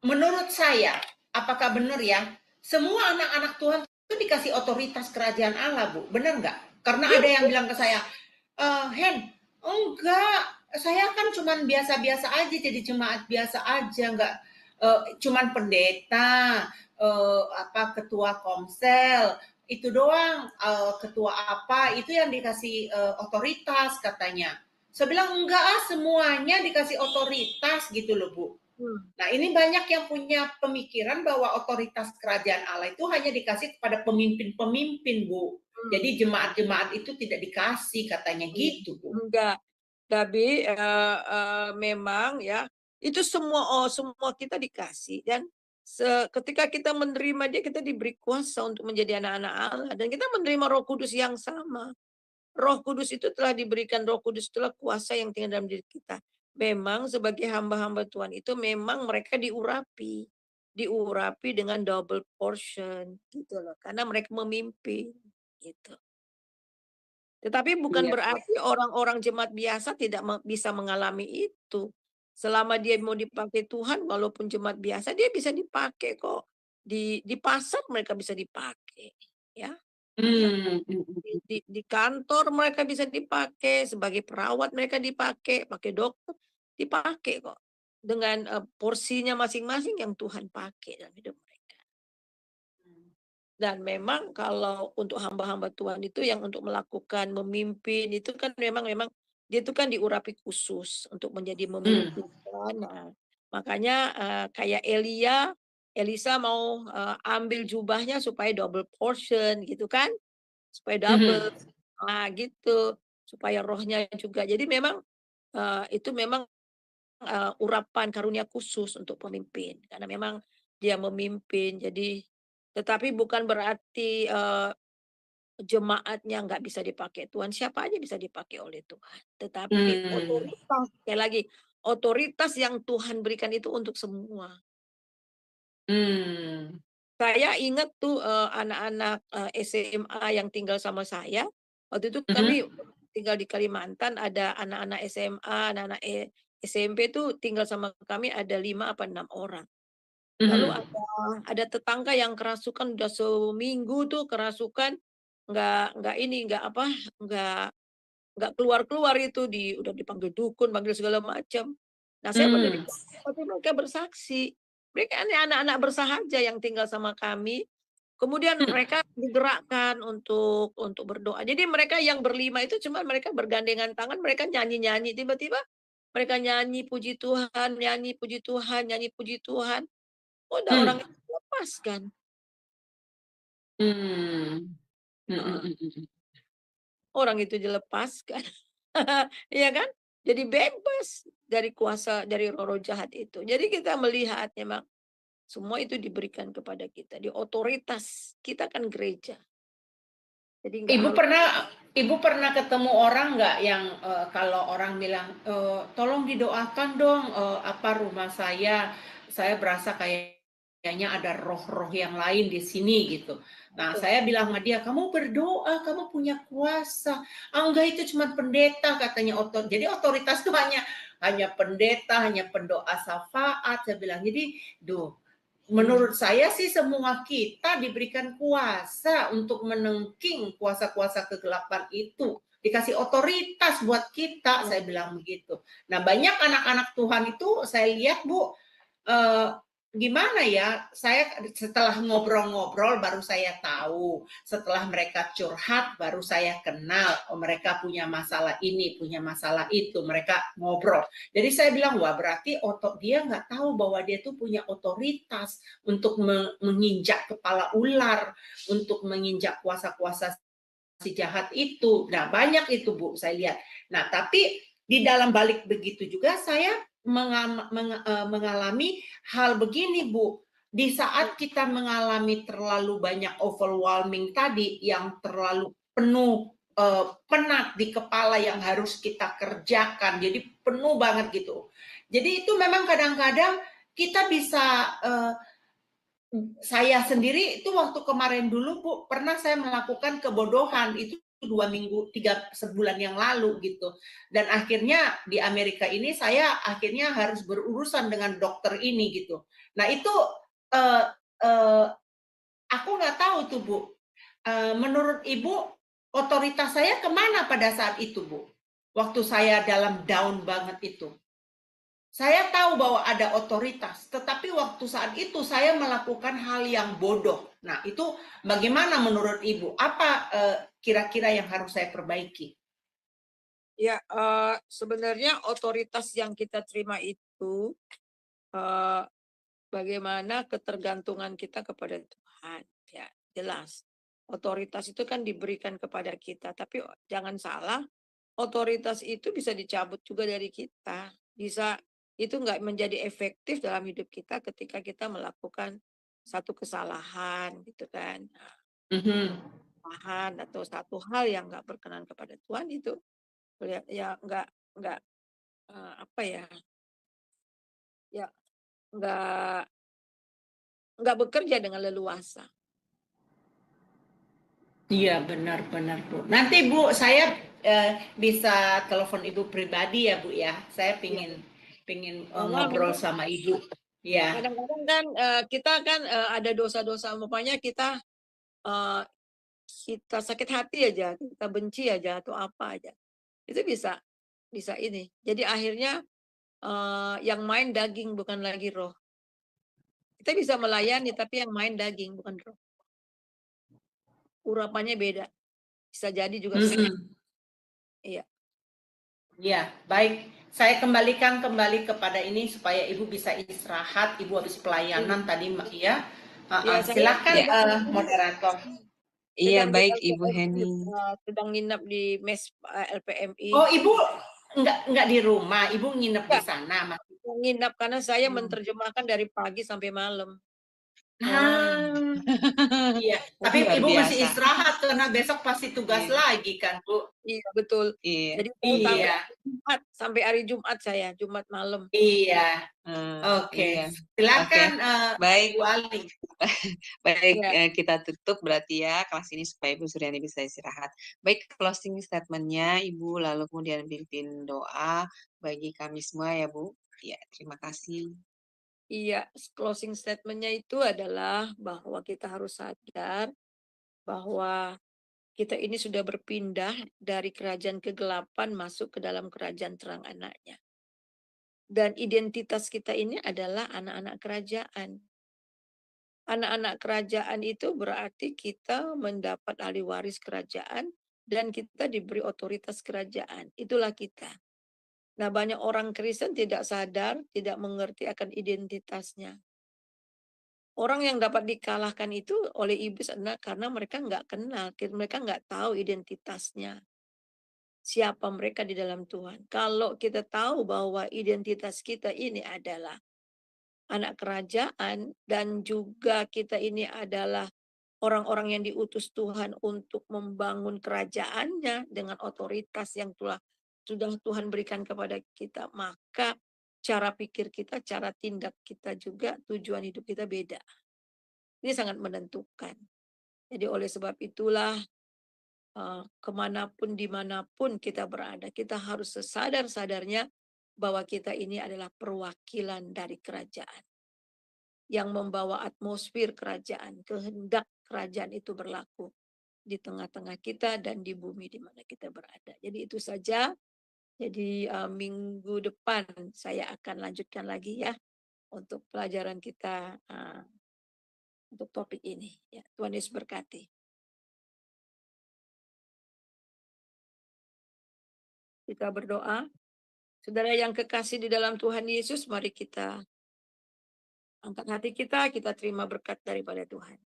menurut saya, apakah benar ya, semua anak-anak Tuhan itu dikasih otoritas kerajaan Allah Bu, benar nggak? Karena ada yang bilang ke saya, Hen, enggak, saya kan cuman biasa-biasa aja, jadi jemaat biasa aja, enggak cuman pendeta, ketua komsel, itu doang, ketua apa, itu yang dikasih otoritas katanya. Saya bilang enggak, semuanya dikasih otoritas gitu loh Bu. Nah ini banyak yang punya pemikiran bahwa otoritas kerajaan Allah itu hanya dikasih kepada pemimpin-pemimpin Bu. Jadi jemaat-jemaat itu tidak dikasih katanya gitu Bu. Enggak, tapi memang ya itu semua kita dikasih, dan ketika kita menerima dia, kita diberi kuasa untuk menjadi anak-anak Allah, dan kita menerima Roh Kudus yang sama. Roh Kudus itu telah diberikan, Roh Kudus itulah kuasa yang tinggal dalam diri kita. memang sebagai hamba-hamba Tuhan itu memang mereka diurapi dengan double portion gitu loh, karena mereka memimpin gitu. Tetapi bukan Iya. berarti orang-orang jemaat biasa tidak bisa mengalami itu. Selama dia mau dipakai Tuhan, walaupun jemaat biasa, dia bisa dipakai kok. Di pasar mereka bisa dipakai, ya. Hmm, Di kantor mereka bisa dipakai, sebagai perawat mereka dipakai, pakai dokter, dipakai kok. Dengan porsinya masing-masing yang Tuhan pakai dalam hidup mereka. Dan memang kalau untuk hamba-hamba Tuhan itu yang untuk melakukan memimpin itu kan memang memang dia itu kan diurapi khusus untuk menjadi hmm, memimpin kan. Nah, makanya kayak Elisa mau ambil jubahnya supaya double portion gitu kan, supaya double. mhm, Nah, gitu. Supaya rohnya juga. Jadi memang itu memang urapan karunia khusus untuk pemimpin karena memang dia memimpin. Jadi tetapi bukan berarti jemaatnya nggak bisa dipakai Tuhan, siapa aja bisa dipakai oleh Tuhan. Tetapi hmm, otoritas, sekali lagi, otoritas yang Tuhan berikan itu untuk semua. hmm, Saya ingat tuh, anak-anak, SMA yang tinggal sama saya, waktu itu kami mhm, tinggal di Kalimantan, ada anak-anak SMA, anak-anak SMP tuh tinggal sama kami ada 5 apa 6 orang. Lalu mhm, ada tetangga yang kerasukan udah seminggu tuh kerasukan, nggak ini, nggak apa, nggak nggak keluar-keluar itu, udah dipanggil dukun, panggil segala macam. Nah, saya hmm, menerima, tapi mereka bersaksi. Mereka ini anak-anak bersahaja yang tinggal sama kami. Kemudian hmm, mereka digerakkan untuk berdoa. Jadi mereka yang berlima itu cuma mereka bergandengan tangan, mereka nyanyi-nyanyi. Tiba-tiba mereka nyanyi puji Tuhan, nyanyi puji Tuhan, nyanyi puji Tuhan. Udah orang hmm, itu lepas kan. hmm, mhm, Heeh, mhm, mhm. orang itu dilepaskan. Iya kan? Jadi bebas dari kuasa dari roh-roh jahat itu. Jadi kita melihat memang semua itu diberikan kepada kita. Di otoritas kita kan gereja. Jadi nggak Ibu harus pernah Ibu pernah ketemu orang nggak yang kalau orang bilang tolong didoakan dong apa rumah saya berasa kayaknya ada roh-roh yang lain di sini gitu. Nah saya bilang sama dia kamu berdoa kamu punya kuasa. Ah, enggak itu cuma pendeta katanya jadi otoritas itu hanya pendeta hanya pendoa syafaat saya bilang jadi duh. Menurut saya sih semua kita diberikan kuasa untuk menengking kuasa-kuasa kegelapan itu. Dikasih otoritas buat kita, saya bilang begitu. Nah banyak anak-anak Tuhan itu saya lihat Bu, eh, gimana ya, saya setelah ngobrol-ngobrol baru saya tahu, setelah mereka curhat baru saya kenal, oh mereka punya masalah ini, punya masalah itu, mereka ngobrol. Jadi saya bilang, wah berarti dia nggak tahu bahwa dia tuh punya otoritas untuk menginjak kepala ular, untuk menginjak kuasa-kuasa si jahat itu. Nah banyak itu Bu, saya lihat. Nah tapi di dalam balik begitu juga saya mengalami hal begini Bu, di saat kita mengalami terlalu banyak overwhelming tadi yang terlalu penuh penat di kepala yang harus kita kerjakan, jadi penuh banget gitu. Jadi itu memang kadang-kadang kita bisa saya sendiri itu waktu kemarin dulu Bu, pernah saya melakukan kebodohan itu 2 minggu, 3 sebulan yang lalu gitu. Dan akhirnya di Amerika ini saya akhirnya harus berurusan dengan dokter ini gitu. Nah itu uh, uh, aku nggak tahu tuh Bu. Menurut Ibu otoritas saya kemana pada saat itu Bu? Waktu saya dalam down banget itu. Saya tahu bahwa ada otoritas, tetapi waktu saat itu saya melakukan hal yang bodoh. Nah, itu bagaimana menurut Ibu? Apa kira-kira yang harus saya perbaiki? ya sebenarnya otoritas yang kita terima itu eh, bagaimana ketergantungan kita kepada Tuhan. Ya, jelas. Otoritas itu kan diberikan kepada kita, tapi jangan salah, otoritas itu bisa dicabut juga dari kita. Bisa itu nggak menjadi efektif dalam hidup kita ketika kita melakukan satu kesalahan gitu kan. Nah, Mhm. kesalahan atau satu hal yang nggak berkenan kepada Tuhan itu ya nggak apa ya, ya nggak bekerja dengan leluasa. Iya, benar-benar Bu. Nanti Bu, saya bisa telepon Ibu pribadi ya Bu ya. Saya Iya. pingin Bahwa ngobrol memang sama Ibu. Ya. kadang-kadang kan kita kan ada dosa-dosa, umpamanya kita sakit hati aja, kita benci aja atau apa aja. Itu bisa ini. Jadi akhirnya yang main daging bukan lagi roh. Kita bisa melayani tapi yang main daging bukan roh. Urapannya beda. Bisa jadi juga iya. Ya, baik. Saya kembalikan kembali kepada ini supaya Ibu bisa istirahat. Ibu habis pelayanan tadi, ya. Ya, saya Silakan Ya. moderator. Iya, sedang di baik Ibu LPMI, Heni. sedang nginap di mes LPMI. Oh, Ibu enggak di rumah, Ibu nginep di sana, Mas. Nginap karena saya menerjemahkan dari pagi sampai malam. Iya, tapi Luar Ibu masih biasa. istirahat karena besok pasti tugas Iya. lagi kan, Bu? Iya, betul. Iya. Jadi saya Iya. sampai hari Jumat saya, Jumat malam. Iya. Oke. Iya. Silakan Baik. Bu Ali. Baik, Ya. kita tutup berarti ya kelas ini supaya Ibu Suryani bisa istirahat. Baik, closing statement-nya Ibu, lalu kemudian pimpin doa bagi kami semua ya Bu. Ya, terima kasih. Iya, closing statement-nya itu adalah bahwa kita harus sadar bahwa kita ini sudah berpindah dari kerajaan kegelapan masuk ke dalam kerajaan terang anaknya. Dan identitas kita ini adalah anak-anak kerajaan. Anak-anak kerajaan itu berarti kita mendapat ahli waris kerajaan dan kita diberi otoritas kerajaan. Itulah kita. Nah, banyak orang Kristen tidak sadar, tidak mengerti akan identitasnya. Orang yang dapat dikalahkan itu oleh iblis adalah karena mereka nggak kenal, mereka nggak tahu identitasnya. Siapa mereka di dalam Tuhan. Kalau kita tahu bahwa identitas kita ini adalah anak kerajaan dan juga kita ini adalah orang-orang yang diutus Tuhan untuk membangun kerajaannya dengan otoritas yang sudah Tuhan berikan kepada kita, maka cara pikir kita, cara tindak kita juga, tujuan hidup kita beda. Ini sangat menentukan. Jadi oleh sebab itulah kemanapun, dimanapun kita berada, kita harus sesadar-sadarnya bahwa kita ini adalah perwakilan dari kerajaan. Yang membawa atmosfer kerajaan, kehendak kerajaan itu berlaku di tengah-tengah kita dan di bumi di mana kita berada. Jadi itu saja. Jadi minggu depan saya akan lanjutkan lagi ya untuk pelajaran kita untuk topik ini. Ya, Tuhan Yesus berkati. Kita berdoa. Saudara yang kekasih di dalam Tuhan Yesus, mari kita angkat hati kita terima berkat daripada Tuhan.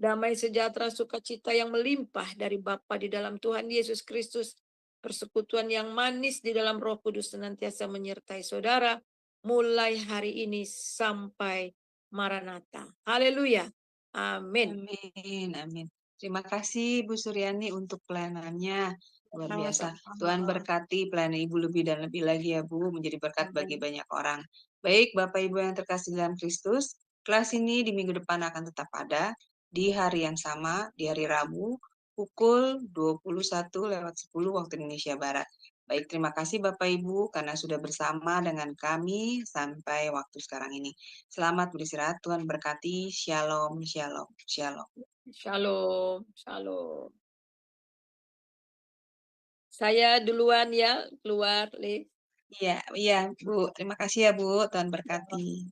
Damai sejahtera sukacita yang melimpah dari Bapa di dalam Tuhan Yesus Kristus, persekutuan yang manis di dalam Roh Kudus senantiasa menyertai saudara mulai hari ini sampai Maranatha. Haleluya. Amin. Amin, amin. Terima kasih Bu Suryani untuk pelayanannya. Luar biasa. Tuhan berkati pelayanan Ibu lebih dan lebih lagi ya Bu, menjadi berkat bagi banyak orang. Baik Bapak Ibu yang terkasih dalam Kristus, kelas ini di minggu depan akan tetap ada di hari yang sama, di hari Rabu, pukul 21:10 waktu Indonesia Barat. Baik, terima kasih Bapak Ibu karena sudah bersama dengan kami sampai waktu sekarang ini. Selamat beristirahat, Tuhan berkati. Shalom, shalom, shalom. Shalom, shalom. Saya duluan ya, keluar, Liv. Iya, Bu. Terima kasih ya Bu. Tuhan berkati.